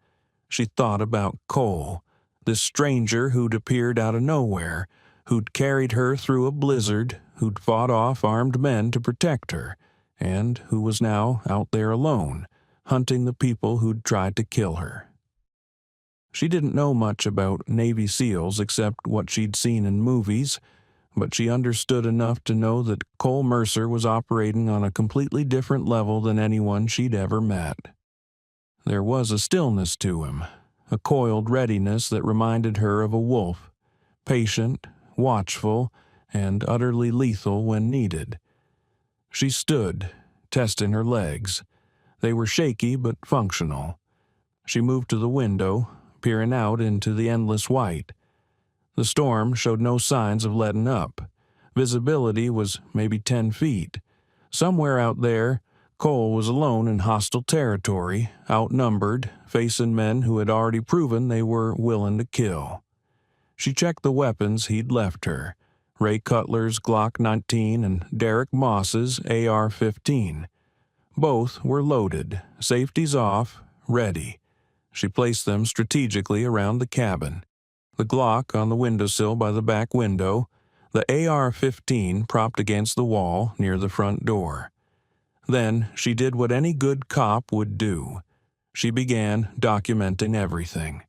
She thought about Cole, this stranger who'd appeared out of nowhere, who'd carried her through a blizzard, who'd fought off armed men to protect her, and who was now out there alone, hunting the people who'd tried to kill her. She didn't know much about Navy SEALs except what she'd seen in movies, but she understood enough to know that Cole Mercer was operating on a completely different level than anyone she'd ever met. There was a stillness to him, a coiled readiness that reminded her of a wolf, patient, watchful, and utterly lethal when needed. She stood, testing her legs. They were shaky but functional. She moved to the window, peering out into the endless white. The storm showed no signs of letting up. Visibility was maybe 10 feet. Somewhere out there, Cole was alone in hostile territory, outnumbered, facing men who had already proven they were willing to kill. She checked the weapons he'd left her, Ray Cutler's Glock 19 and Derek Moss's AR-15. Both were loaded, safeties off, ready. She placed them strategically around the cabin. The Glock on the windowsill by the back window, the AR-15 propped against the wall near the front door. Then she did what any good cop would do. She began documenting everything.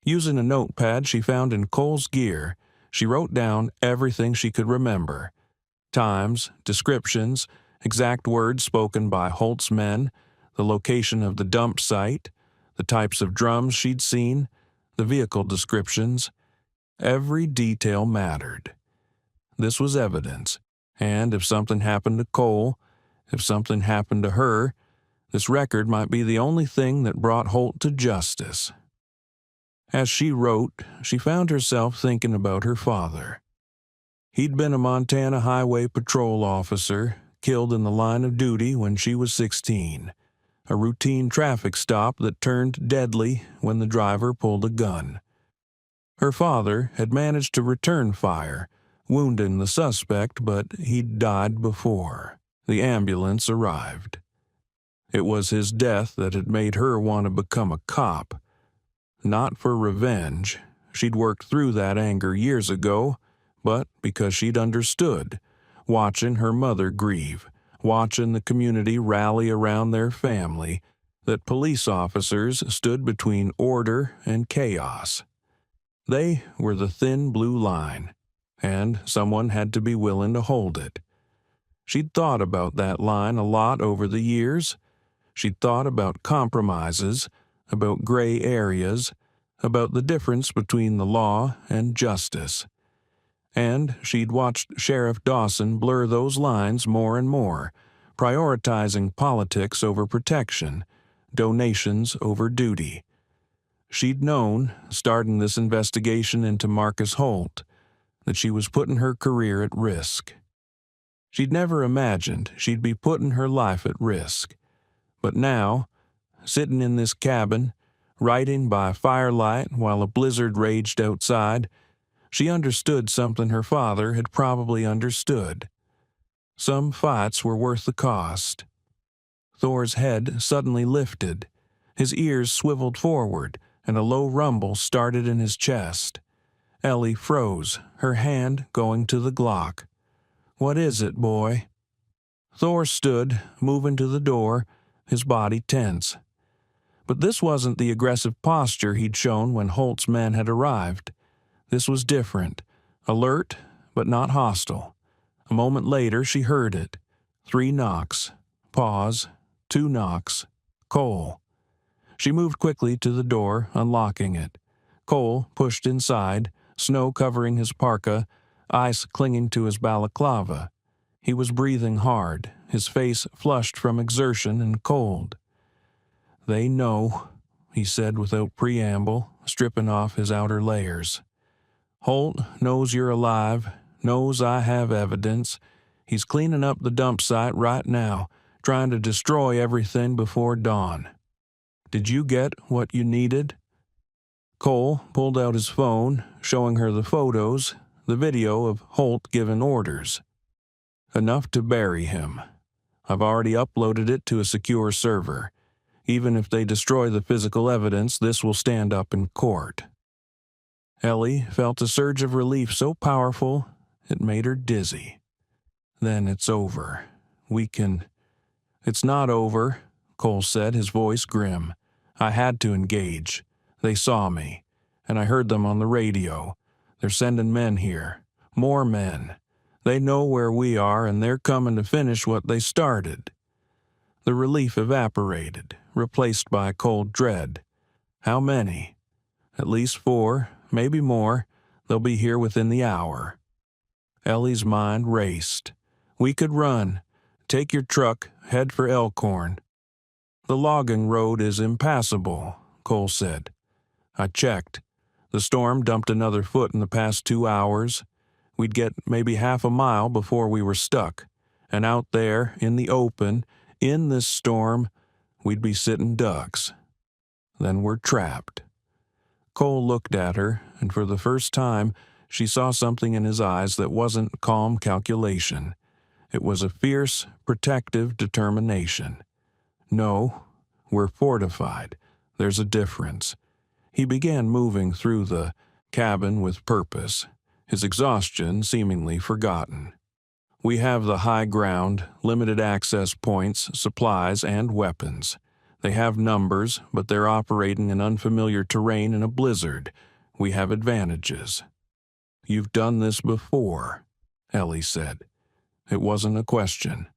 Using a notepad she found in Cole's gear, she wrote down everything she could remember. Times, descriptions, exact words spoken by Holt's men, the location of the dump site, the types of drums she'd seen, the vehicle descriptions. Every detail mattered. This was evidence, and if something happened to Cole, If something happened to her, this record might be the only thing that brought Holt to justice. As she wrote, she found herself thinking about her father. He'd been a Montana Highway Patrol officer, killed in the line of duty when she was 16, a routine traffic stop that turned deadly when the driver pulled a gun. Her father had managed to return fire, wounding the suspect, but he'd died before the ambulance arrived. It was his death that had made her want to become a cop. Not for revenge. She'd worked through that anger years ago, but because she'd understood, watching her mother grieve, watching the community rally around their family, that police officers stood between order and chaos. They were the thin blue line, and someone had to be willing to hold it. She'd thought about that line a lot over the years. She'd thought about compromises, about gray areas, about the difference between the law and justice. And she'd watched Sheriff Dawson blur those lines more and more, prioritizing politics over protection, donations over duty. She'd known, starting this investigation into Marcus Holt, that she was putting her career at risk. She'd never imagined she'd be putting her life at risk. But now, sitting in this cabin, writing by firelight while a blizzard raged outside, she understood something her father had probably understood. Some fights were worth the cost. Thor's head suddenly lifted. His ears swiveled forward, and a low rumble started in his chest. Ellie froze, her hand going to the Glock. "What is it, boy?" Thor stood, moving to the door, his body tense. But this wasn't the aggressive posture he'd shown when Holt's men had arrived. This was different, alert, but not hostile. A moment later, she heard it. 3 knocks. Pause. 2 knocks. Cole. She moved quickly to the door, unlocking it. Cole pushed inside, snow covering his parka, ice clinging to his balaclava. He was breathing hard, his face flushed from exertion and cold. "They know," he said without preamble, stripping off his outer layers. "Holt knows you're alive, knows I have evidence. He's cleaning up the dump site right now, trying to destroy everything before dawn. Did you get what you needed?" Cole pulled out his phone, showing her the photos, the video of Holt giving orders. "Enough to bury him. I've already uploaded it to a secure server. Even if they destroy the physical evidence, this will stand up in court." Ellie felt a surge of relief so powerful it made her dizzy. "Then it's over. We can—" "It's not over," Cole said, his voice grim. "I had to engage. They saw me, and I heard them on the radio. They're sending men here. More men. They know where we are, and they're coming to finish what they started." The relief evaporated, replaced by cold dread. How many? At least 4, maybe more. They'll be here within the hour. Ellie's mind raced. "We could run. Take your truck, head for Elkhorn." "The logging road is impassable," Cole said. "I checked. The storm dumped another foot in the past 2 hours. We'd get maybe half a mile before we were stuck. And out there, in the open, in this storm, we'd be sitting ducks. Then we're trapped." Cole looked at her, and for the first time, she saw something in his eyes that wasn't calm calculation. It was a fierce, protective determination. "No, we're fortified. There's a difference." He began moving through the cabin with purpose, his exhaustion seemingly forgotten. "We have the high ground, limited access points, supplies, and weapons. They have numbers, but they're operating in unfamiliar terrain in a blizzard. We have advantages." "You've done this before," Ellie said. It wasn't a question.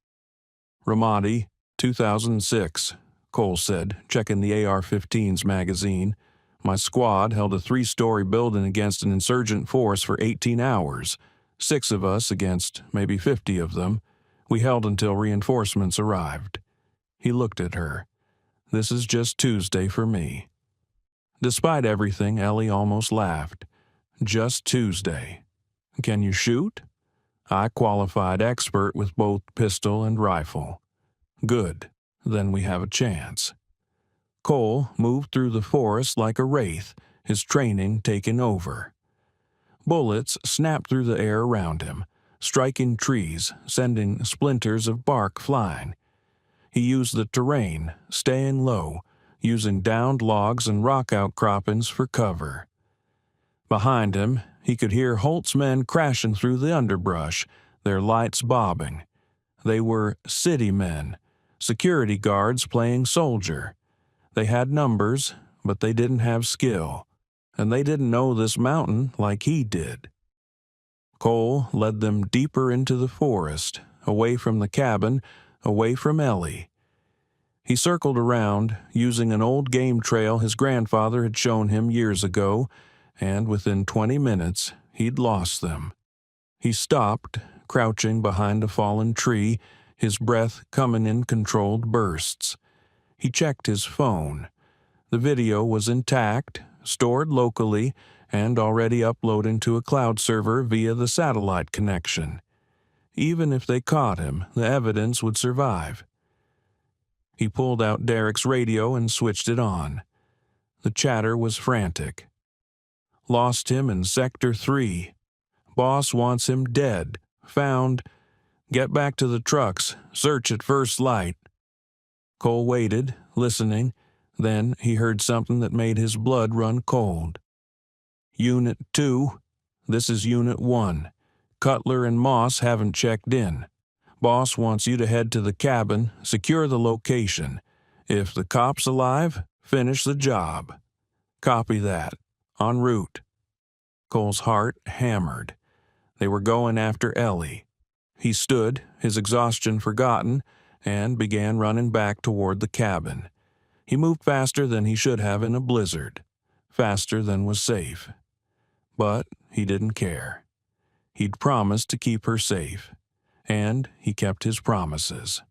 "Ramadi, 2006, Cole said, checking the AR-15's magazine. "My squad held a 3-story building against an insurgent force for 18 hours. 6 of us against maybe 50 of them. We held until reinforcements arrived. He looked at her. This is just Tuesday for me. Despite everything, Ellie almost laughed. Just Tuesday. Can you shoot? I qualified expert with both pistol and rifle. Good. Then we have a chance. Cole moved through the forest like a wraith, his training taking over. Bullets snapped through the air around him, striking trees, sending splinters of bark flying. He used the terrain, staying low, using downed logs and rock outcroppings for cover. Behind him, he could hear Holt's men crashing through the underbrush, their lights bobbing. They were city men, security guards playing soldier. They had numbers, but they didn't have skill, and they didn't know this mountain like he did. Cole led them deeper into the forest, away from the cabin, away from Ellie. He circled around, using an old game trail his grandfather had shown him years ago, and within 20 minutes, he'd lost them. He stopped, crouching behind a fallen tree, his breath coming in controlled bursts. He checked his phone. The video was intact, stored locally, and already uploading to a cloud server via the satellite connection. Even if they caught him, the evidence would survive. He pulled out Derek's radio and switched it on. The chatter was frantic. Lost him in Sector 3. Boss wants him dead. Found. Get back to the trucks. Search at first light. Cole waited, listening. Then he heard something that made his blood run cold. Unit 2. This is Unit 1. Cutler and Moss haven't checked in. Boss wants you to head to the cabin, secure the location. If the cop's alive, finish the job. Copy that. En route. Cole's heart hammered. They were going after Ellie. He stood, his exhaustion forgotten, and began running back toward the cabin. He moved faster than he should have in a blizzard, faster than was safe. But he didn't care. He'd promised to keep her safe, and he kept his promises.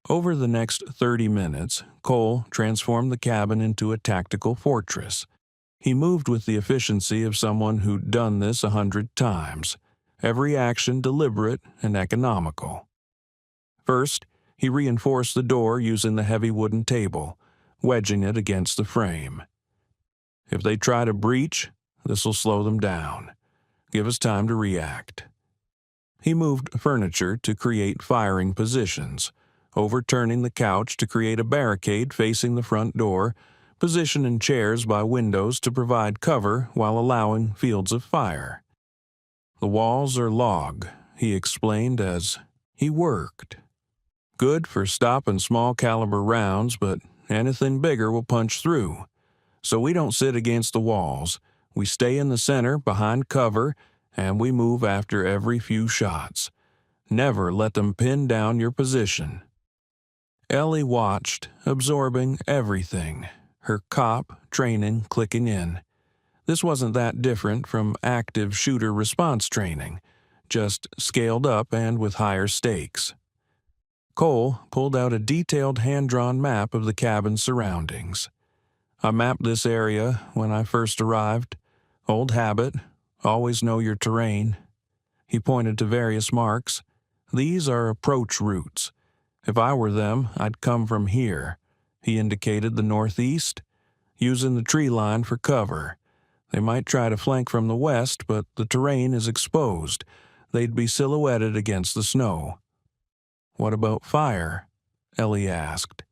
Over the next 30 minutes, Cole transformed the cabin into a tactical fortress. He moved with the efficiency of someone who'd done this 100 times, every action deliberate and economical. First, he reinforced the door using the heavy wooden table, wedging it against the frame. If they try to breach, this'll slow them down. Give us time to react. He moved furniture to create firing positions, overturning the couch to create a barricade facing the front door, positioning chairs by windows to provide cover while allowing fields of fire. The walls are log, he explained as he worked. Good for stopping small caliber rounds, but anything bigger will punch through. So we don't sit against the walls. We stay in the center behind cover, and we move after every few shots. Never let them pin down your position. Ellie watched, absorbing everything, her cop training clicking in. This wasn't that different from active shooter response training, just scaled up and with higher stakes. Cole pulled out a detailed hand-drawn map of the cabin's surroundings. I mapped this area when I first arrived. Old habit, always know your terrain. He pointed to various marks. These are approach routes. If I were them, I'd come from here. He indicated the northeast, using the tree line for cover. They might try to flank from the west, but the terrain is exposed. They'd be silhouetted against the snow. What about fire? Ellie asked.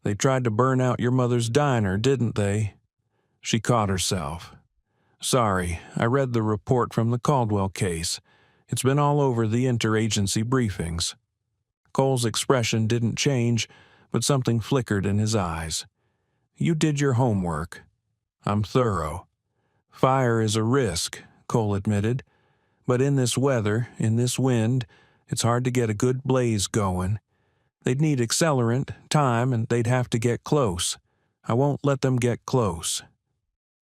They tried to burn out your mother's diner, didn't they? She caught herself. Sorry, I read the report from the Caldwell case. It's been all over the interagency briefings. Cole's expression didn't change, but something flickered in his eyes. You did your homework. I'm thorough. Fire is a risk, Cole admitted. But in this weather, in this wind, it's hard to get a good blaze going. They'd need accelerant, time, and they'd have to get close. I won't let them get close.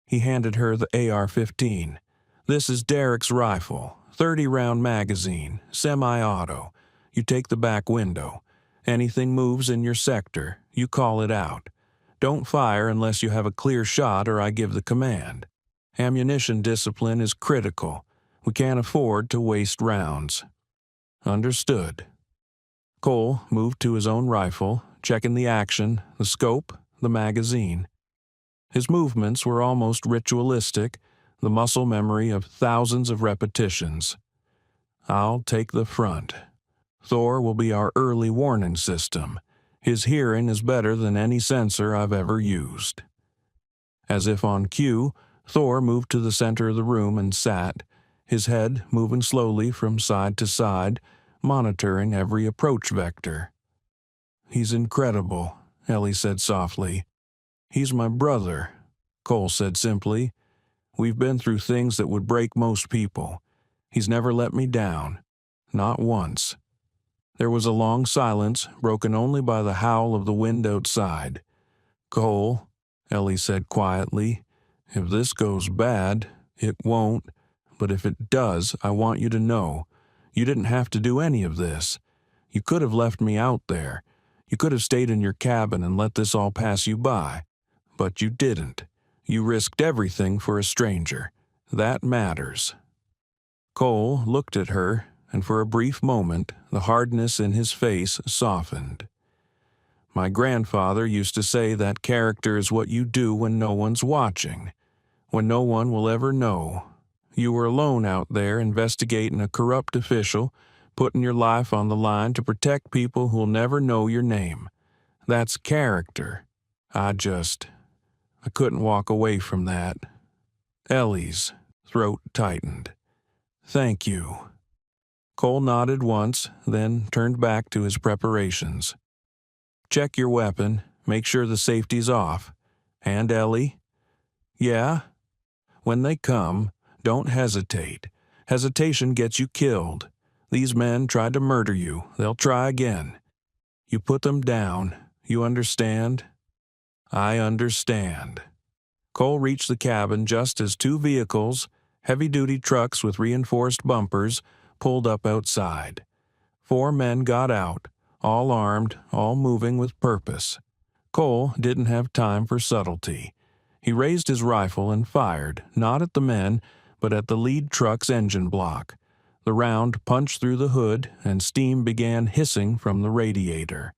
He handed her the AR-15. This is Derek's rifle, 30-round magazine, semi-auto. You take the back window. Anything moves in your sector, you call it out. Don't fire unless you have a clear shot or I give the command. Ammunition discipline is critical. We can't afford to waste rounds." "Understood." Cole moved to his own rifle, checking the action, the scope, the magazine. His movements were almost ritualistic, the muscle memory of thousands of repetitions. "I'll take the front. Thor will be our early warning system. His hearing is better than any sensor I've ever used." As if on cue, Thor moved to the center of the room and sat, his head moving slowly from side to side, monitoring every approach vector. "He's incredible," Ellie said softly. "He's my brother," Cole said simply. "We've been through things that would break most people. He's never let me down. Not once." There was a long silence, broken only by the howl of the wind outside. "Cole," Ellie said quietly, "if this goes bad, it won't, but if it does, I want you to know, you didn't have to do any of this. You could have left me out there. You could have stayed in your cabin and let this all pass you by. But you didn't. You risked everything for a stranger. That matters." Cole looked at her, and for a brief moment, the hardness in his face softened. "My grandfather used to say that character is what you do when no one's watching, when no one will ever know. You were alone out there investigating a corrupt official, putting your life on the line to protect people who'll never know your name. That's character. I couldn't walk away from that." Ellie's throat tightened. "Thank you." Cole nodded once, then turned back to his preparations. "Check your weapon, make sure the safety's off. And Ellie?" "Yeah?" "When they come, don't hesitate. Hesitation gets you killed. These men tried to murder you. They'll try again. You put them down. You understand?" "I understand." Cole reached the cabin just as two vehicles, heavy-duty trucks with reinforced bumpers, pulled up outside. 4 men got out, all armed, all moving with purpose. Cole didn't have time for subtlety. He raised his rifle and fired, not at the men, but at the lead truck's engine block. The round punched through the hood, and steam began hissing from the radiator.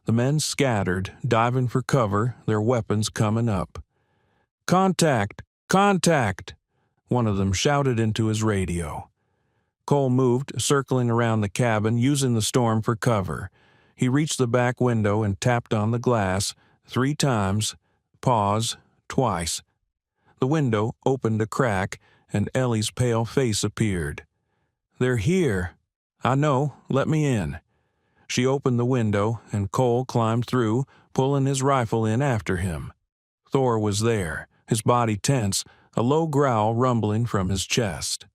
The men scattered, diving for cover, their weapons coming up. "Contact! Contact!" one of them shouted into his radio. Cole moved, circling around the cabin, using the storm for cover. He reached the back window and tapped on the glass 3 times. Pause, twice. The window opened a crack, and Ellie's pale face appeared. "They're here." "I know. Let me in." She opened the window, and Cole climbed through, pulling his rifle in after him. Thor was there, his body tense, a low growl rumbling from his chest.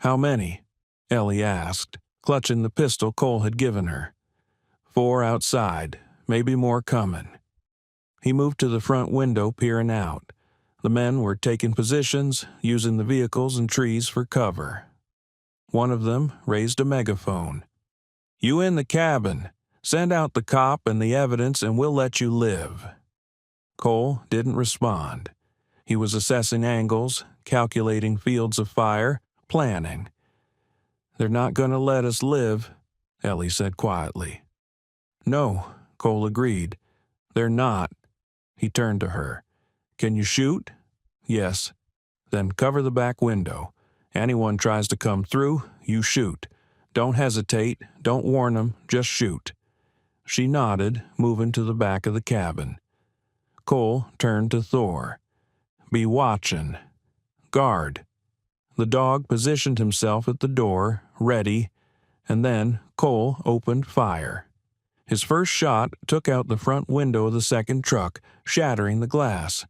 "How many?" Ellie asked, clutching the pistol Cole had given her. 4 outside, maybe more coming." He moved to the front window, peering out. The men were taking positions, using the vehicles and trees for cover. One of them raised a megaphone. "You in the cabin. Send out the cop and the evidence and we'll let you live." Cole didn't respond. He was assessing angles, calculating fields of fire, planning. "They're not going to let us live," Ellie said quietly. "No," Cole agreed. "They're not." He turned to her. "Can you shoot?" "Yes." "Then cover the back window. Anyone tries to come through, you shoot. Don't hesitate, don't warn them, just shoot." She nodded, moving to the back of the cabin. Cole turned to Thor. "Be watching. Guard." The dog positioned himself at the door, ready, and then Cole opened fire. His first shot took out the front window of the second truck, shattering the glass.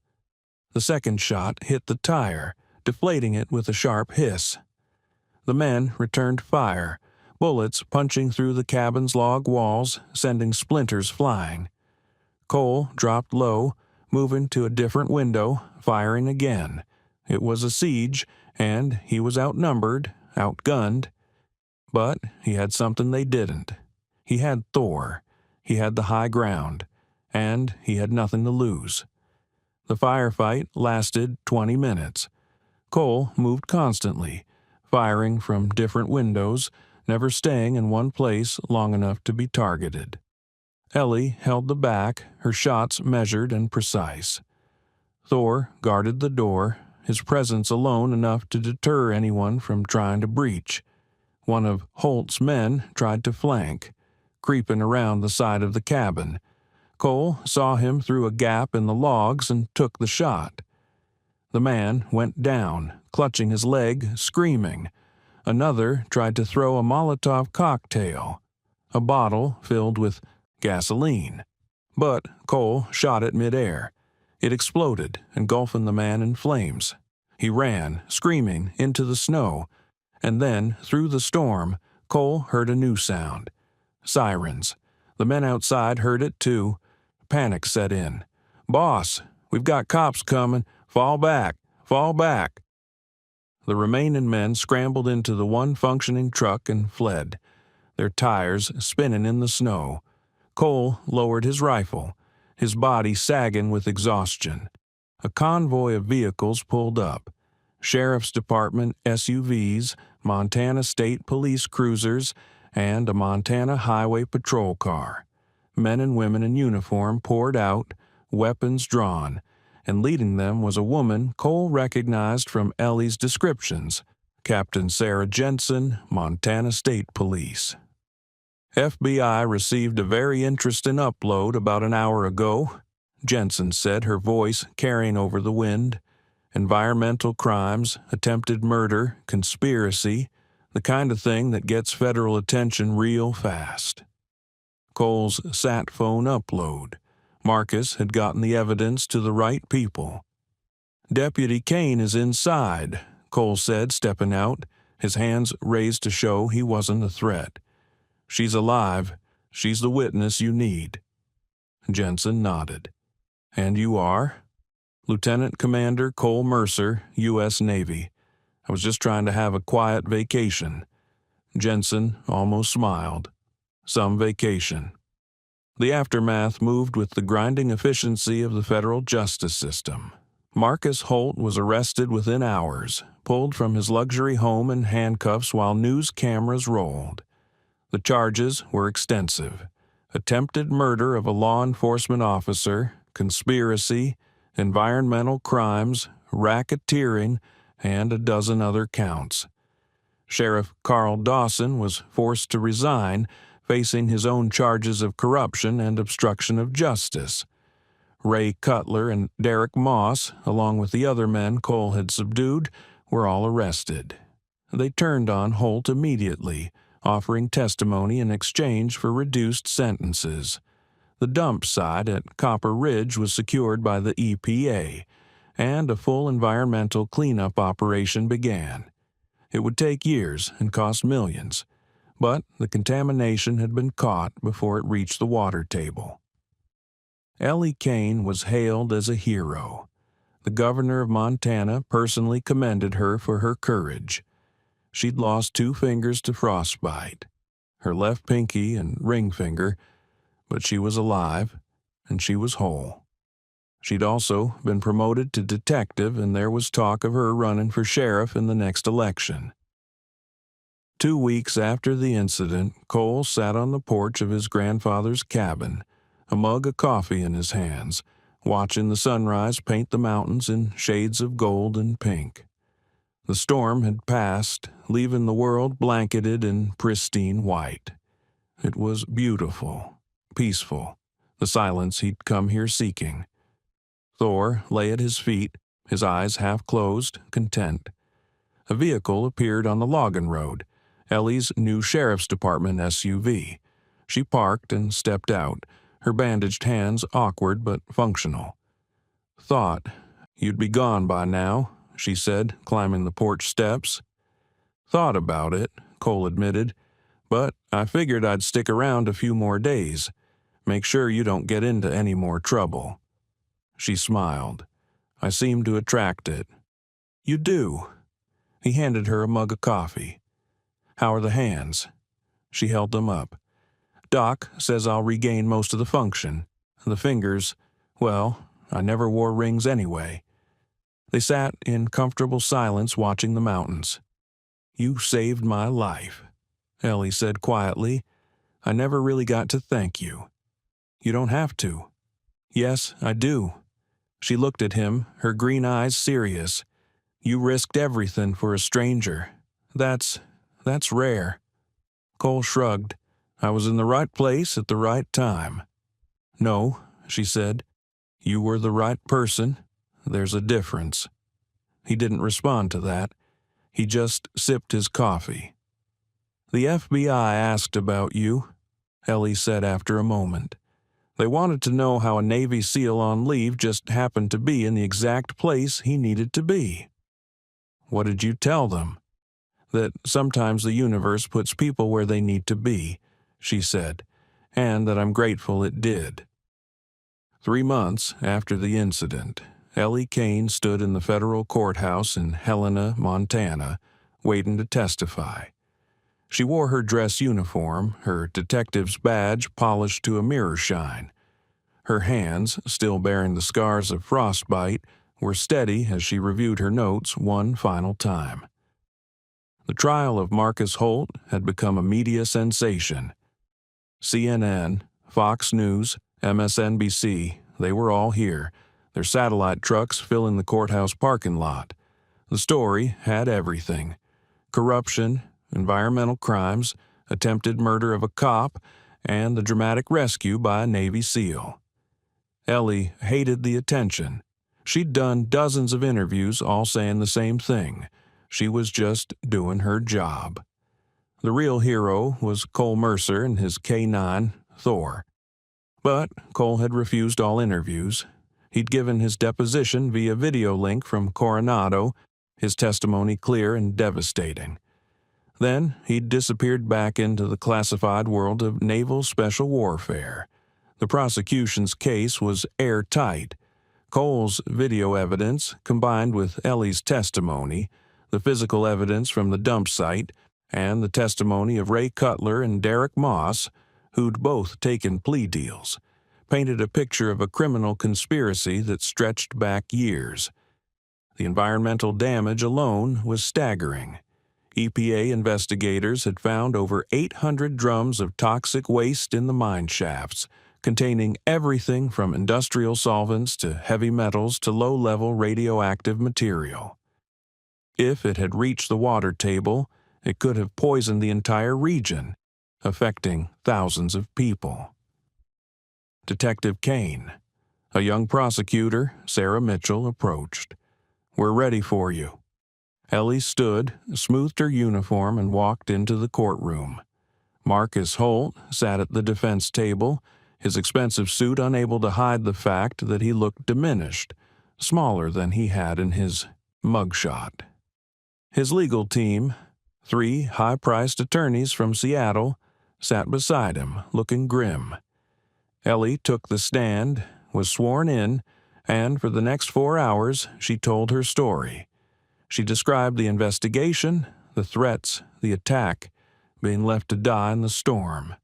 The second shot hit the tire, deflating it with a sharp hiss. The men returned fire, bullets punching through the cabin's log walls, sending splinters flying. Cole dropped low, moving to a different window, firing again. It was a siege, and he was outnumbered, outgunned. But he had something they didn't. He had Thor. He had the high ground. And he had nothing to lose. The firefight lasted 20 minutes. Cole moved constantly, firing from different windows, never staying in one place long enough to be targeted. Ellie held the back, her shots measured and precise. Thor guarded the door, his presence alone enough to deter anyone from trying to breach. One of Holt's men tried to flank, creeping around the side of the cabin. Cole saw him through a gap in the logs and took the shot. The man went down, clutching his leg, screaming. Another tried to throw a Molotov cocktail, a bottle filled with gasoline. But Cole shot it midair. It exploded, engulfing the man in flames. He ran, screaming, into the snow. And then, through the storm, Cole heard a new sound. Sirens. The men outside heard it too. Panic set in. "Boss, we've got cops coming. Fall back! Fall back!" The remaining men scrambled into the one functioning truck and fled, their tires spinning in the snow. Cole lowered his rifle, his body sagging with exhaustion. A convoy of vehicles pulled up. Sheriff's Department SUVs, Montana State Police cruisers, and a Montana Highway Patrol car. Men and women in uniform poured out, weapons drawn, and leading them was a woman Cole recognized from Ellie's descriptions, Captain Sarah Jensen, Montana State Police. FBI received a very interesting upload about an hour ago, Jensen said, her voice carrying over the wind. Environmental crimes, attempted murder, conspiracy, the kind of thing that gets federal attention real fast. Cole's sat phone upload. Marcus had gotten the evidence to the right people. "Deputy Kane is inside," Cole said, stepping out, his hands raised to show he wasn't a threat. "She's alive. She's the witness you need." Jensen nodded. "And you are?" "Lieutenant Commander Cole Mercer, U.S. Navy. I was just trying to have a quiet vacation." Jensen almost smiled. Some vacation. The aftermath moved with the grinding efficiency of the federal justice system. Marcus Holt was arrested within hours, pulled from his luxury home in handcuffs while news cameras rolled. The charges were extensive: attempted murder of a law enforcement officer, conspiracy, environmental crimes, racketeering, and a dozen other counts. Sheriff Carl Dawson was forced to resign, facing his own charges of corruption and obstruction of justice. Ray Cutler and Derek Moss, along with the other men Cole had subdued, were all arrested. They turned on Holt immediately, offering testimony in exchange for reduced sentences. The dump site at Copper Ridge was secured by the EPA, and a full environmental cleanup operation began. It would take years and cost millions, but the contamination had been caught before it reached the water table. Ellie Kane was hailed as a hero. The governor of Montana personally commended her for her courage. She'd lost 2 fingers to frostbite, her left pinky and ring finger, but she was alive, and she was whole. She'd also been promoted to detective, and there was talk of her running for sheriff in the next election. 2 weeks after the incident, Cole sat on the porch of his grandfather's cabin, a mug of coffee in his hands, watching the sunrise paint the mountains in shades of gold and pink. The storm had passed, leaving the world blanketed in pristine white. It was beautiful, peaceful, the silence he'd come here seeking. Thor lay at his feet, his eyes half closed, content. A vehicle appeared on the logging road, Ellie's new sheriff's department SUV. She parked and stepped out, her bandaged hands awkward but functional. "Thought you'd be gone by now," she said, climbing the porch steps. "Thought about it," Cole admitted, "but I figured I'd stick around a few more days. Make sure you don't get into any more trouble." She smiled. "I seem to attract it." "You do." He handed her a mug of coffee. How are the hands?" She held them up. "Doc says I'll regain most of the function. The fingers, well, I never wore rings anyway." They sat in comfortable silence watching the mountains. "You saved my life," Ellie said quietly. "I never really got to thank you." "You don't have to." "Yes, I do." She looked at him, her green eyes serious. "You risked everything for a stranger. That's rare." Cole shrugged. "I was in the right place at the right time." "No," she said. "You were the right person. There's a difference." He didn't respond to that. He just sipped his coffee. "The FBI asked about you," Ellie said after a moment. "They wanted to know how a Navy SEAL on leave just happened to be in the exact place he needed to be." "What did you tell them?" "That sometimes the universe puts people where they need to be," she said, "and that I'm grateful it did." 3 months after the incident, Ellie Kane stood in the federal courthouse in Helena, Montana, waiting to testify. She wore her dress uniform, her detective's badge polished to a mirror shine. Her hands, still bearing the scars of frostbite, were steady as she reviewed her notes one final time. The trial of Marcus Holt had become a media sensation. CNN, Fox News, MSNBC, they were all here, their satellite trucks filling the courthouse parking lot. The story had everything: corruption, environmental crimes, attempted murder of a cop, and the dramatic rescue by a Navy SEAL. Ellie hated the attention. She'd done dozens of interviews all saying the same thing. She was just doing her job. The real hero was Cole Mercer and his K9, Thor. But Cole had refused all interviews. He'd given his deposition via video link from Coronado, his testimony clear and devastating. Then he'd disappeared back into the classified world of naval special warfare. The prosecution's case was airtight. Cole's video evidence, combined with Ellie's testimony, the physical evidence from the dump site, and the testimony of Ray Cutler and Derek Moss, who'd both taken plea deals, painted a picture of a criminal conspiracy that stretched back years. The environmental damage alone was staggering. EPA investigators had found over 800 drums of toxic waste in the mine shafts, containing everything from industrial solvents to heavy metals to low-level radioactive material. If it had reached the water table, it could have poisoned the entire region, affecting thousands of people. Detective Kane, a young prosecutor, Sarah Mitchell, approached. "We're ready for you." Ellie stood, smoothed her uniform, and walked into the courtroom. Marcus Holt sat at the defense table, his expensive suit unable to hide the fact that he looked diminished, smaller than he had in his mugshot. His legal team, 3 high-priced attorneys from Seattle, sat beside him, looking grim. Ellie took the stand, was sworn in, and for the next 4 hours she told her story. She described the investigation, the threats, the attack, being left to die in the storm.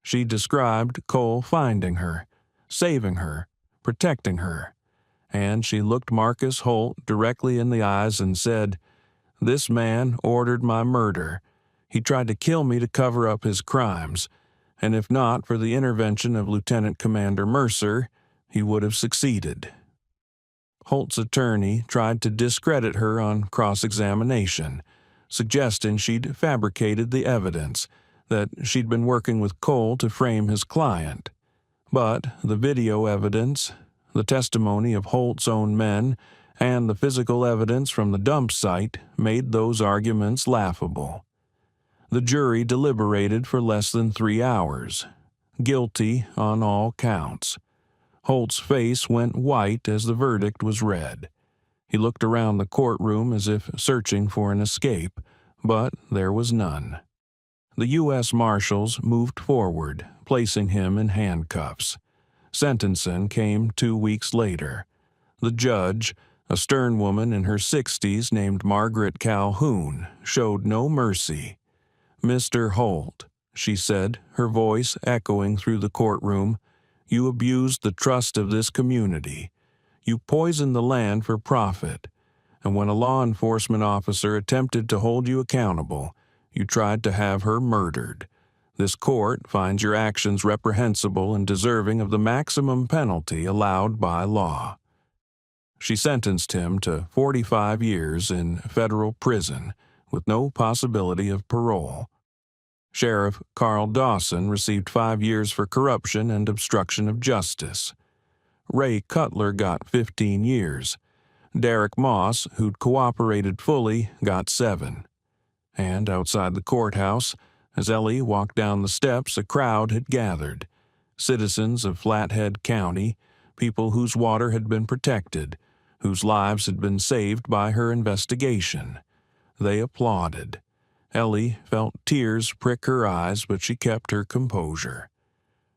She described Cole finding her, saving her, protecting her, and she looked Marcus Holt directly in the eyes and said, "This man ordered my murder. He tried to kill me to cover up his crimes, and if not for the intervention of Lieutenant Commander Mercer, he would have succeeded." Holt's attorney tried to discredit her on cross-examination, suggesting she'd fabricated the evidence, that she'd been working with Cole to frame his client. But the video evidence, the testimony of Holt's own men, and the physical evidence from the dump site made those arguments laughable. The jury deliberated for less than 3 hours. Guilty on all counts. Holt's face went white as the verdict was read. He looked around the courtroom as if searching for an escape, but there was none. The U.S. Marshals moved forward, placing him in handcuffs. Sentencing came 2 weeks later. The judge, a stern woman in her 60s named Margaret Calhoun, showed no mercy. "Mr. Holt," she said, her voice echoing through the courtroom, "you abused the trust of this community. You poisoned the land for profit. And when a law enforcement officer attempted to hold you accountable, you tried to have her murdered. This court finds your actions reprehensible and deserving of the maximum penalty allowed by law." She sentenced him to 45 years in federal prison with no possibility of parole. Sheriff Carl Dawson received 5 years for corruption and obstruction of justice. Ray Cutler got 15 years. Derek Moss, who'd cooperated fully, got 7. And outside the courthouse, as Ellie walked down the steps, a crowd had gathered. Citizens of Flathead County, people whose water had been protected, whose lives had been saved by her investigation. They applauded. Ellie felt tears prick her eyes, but she kept her composure.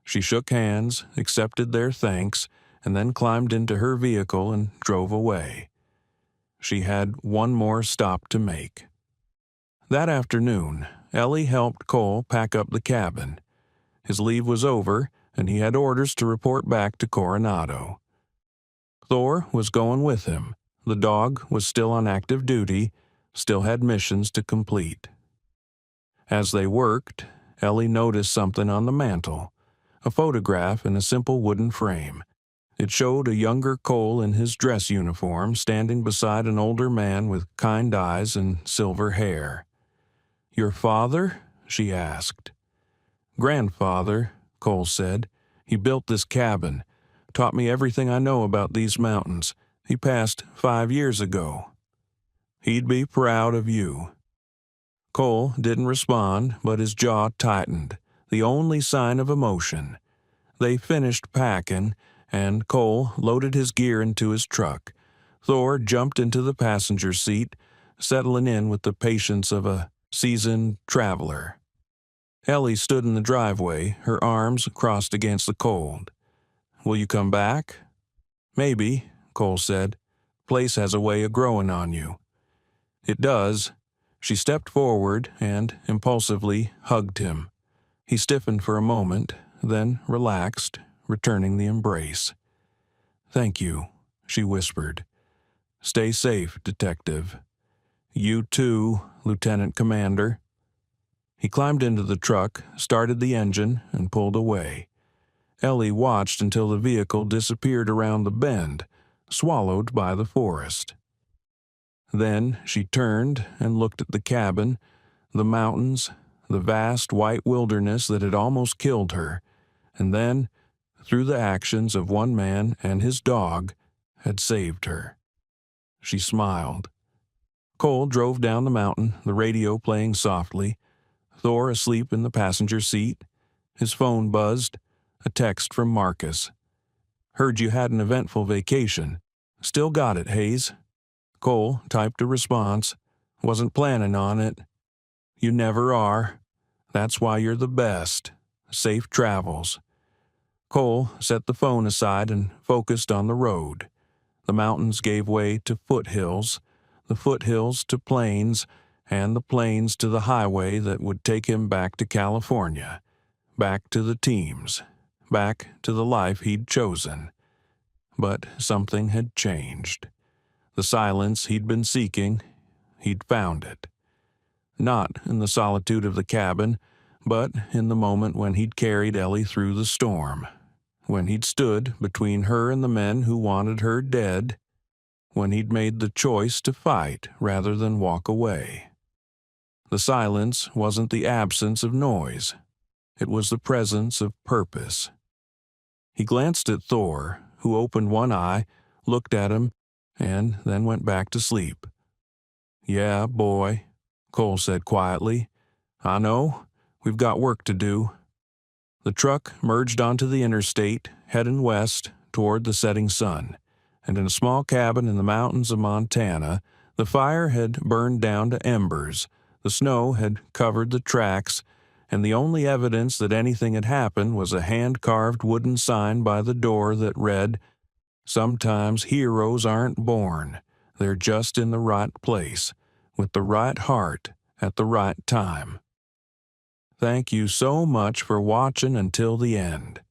She shook hands, accepted their thanks, and then climbed into her vehicle and drove away. She had one more stop to make. That afternoon, Ellie helped Cole pack up the cabin. His leave was over, and he had orders to report back to Coronado. Thor was going with him. The dog was still on active duty, still had missions to complete. As they worked, Ellie noticed something on the mantel, a photograph in a simple wooden frame. It showed a younger Cole in his dress uniform standing beside an older man with kind eyes and silver hair. "Your father?" she asked. "Grandfather," Cole said. "He built this cabin, taught me everything I know about these mountains. He passed 5 years ago." "He'd be proud of you." Cole didn't respond, but his jaw tightened, the only sign of emotion. They finished packing, and Cole loaded his gear into his truck. Thor jumped into the passenger seat, settling in with the patience of a seasoned traveler. Ellie stood in the driveway, her arms crossed against the cold. "Will you come back?" "Maybe," Cole said. "Place has a way of growing on you." "It does." She stepped forward and impulsively hugged him. He stiffened for a moment, then relaxed, returning the embrace. "Thank you," she whispered. "Stay safe, Detective." "You too, Lieutenant Commander." He climbed into the truck, started the engine, and pulled away. Ellie watched until the vehicle disappeared around the bend, swallowed by the forest. Then she turned and looked at the cabin, the mountains, the vast white wilderness that had almost killed her, and then, through the actions of one man and his dog, had saved her. She smiled. Cole drove down the mountain, the radio playing softly. Thor asleep in the passenger seat. His phone buzzed. A text from Marcus. "Heard you had an eventful vacation. Still got it, Hayes." Cole typed a response. "Wasn't planning on it." "You never are. That's why you're the best. Safe travels." Cole set the phone aside and focused on the road. The mountains gave way to foothills, the foothills to plains, and the plains to the highway that would take him back to California, back to the teams, back to the life he'd chosen. But something had changed. The silence he'd been seeking, he'd found it. Not in the solitude of the cabin, but in the moment when he'd carried Ellie through the storm, when he'd stood between her and the men who wanted her dead, when he'd made the choice to fight rather than walk away. The silence wasn't the absence of noise. It was the presence of purpose. He glanced at Thor, who opened one eye, looked at him, and then went back to sleep. "Yeah, boy," Cole said quietly. "I know. We've got work to do." The truck merged onto the interstate, heading west toward the setting sun, and in a small cabin in the mountains of Montana, the fire had burned down to embers, the snow had covered the tracks, and the only evidence that anything had happened was a hand-carved wooden sign by the door that read, "Sometimes heroes aren't born. They're just in the right place, with the right heart at the right time." Thank you so much for watching until the end.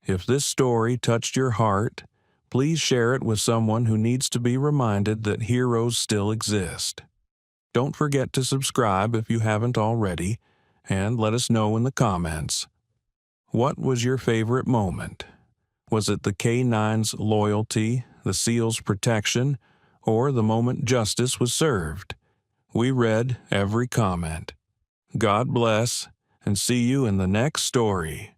If this story touched your heart, please share it with someone who needs to be reminded that heroes still exist. Don't forget to subscribe if you haven't already, and let us know in the comments. What was your favorite moment? Was it the K-9's loyalty, the SEAL's protection, or the moment justice was served? We read every comment. God bless, and see you in the next story.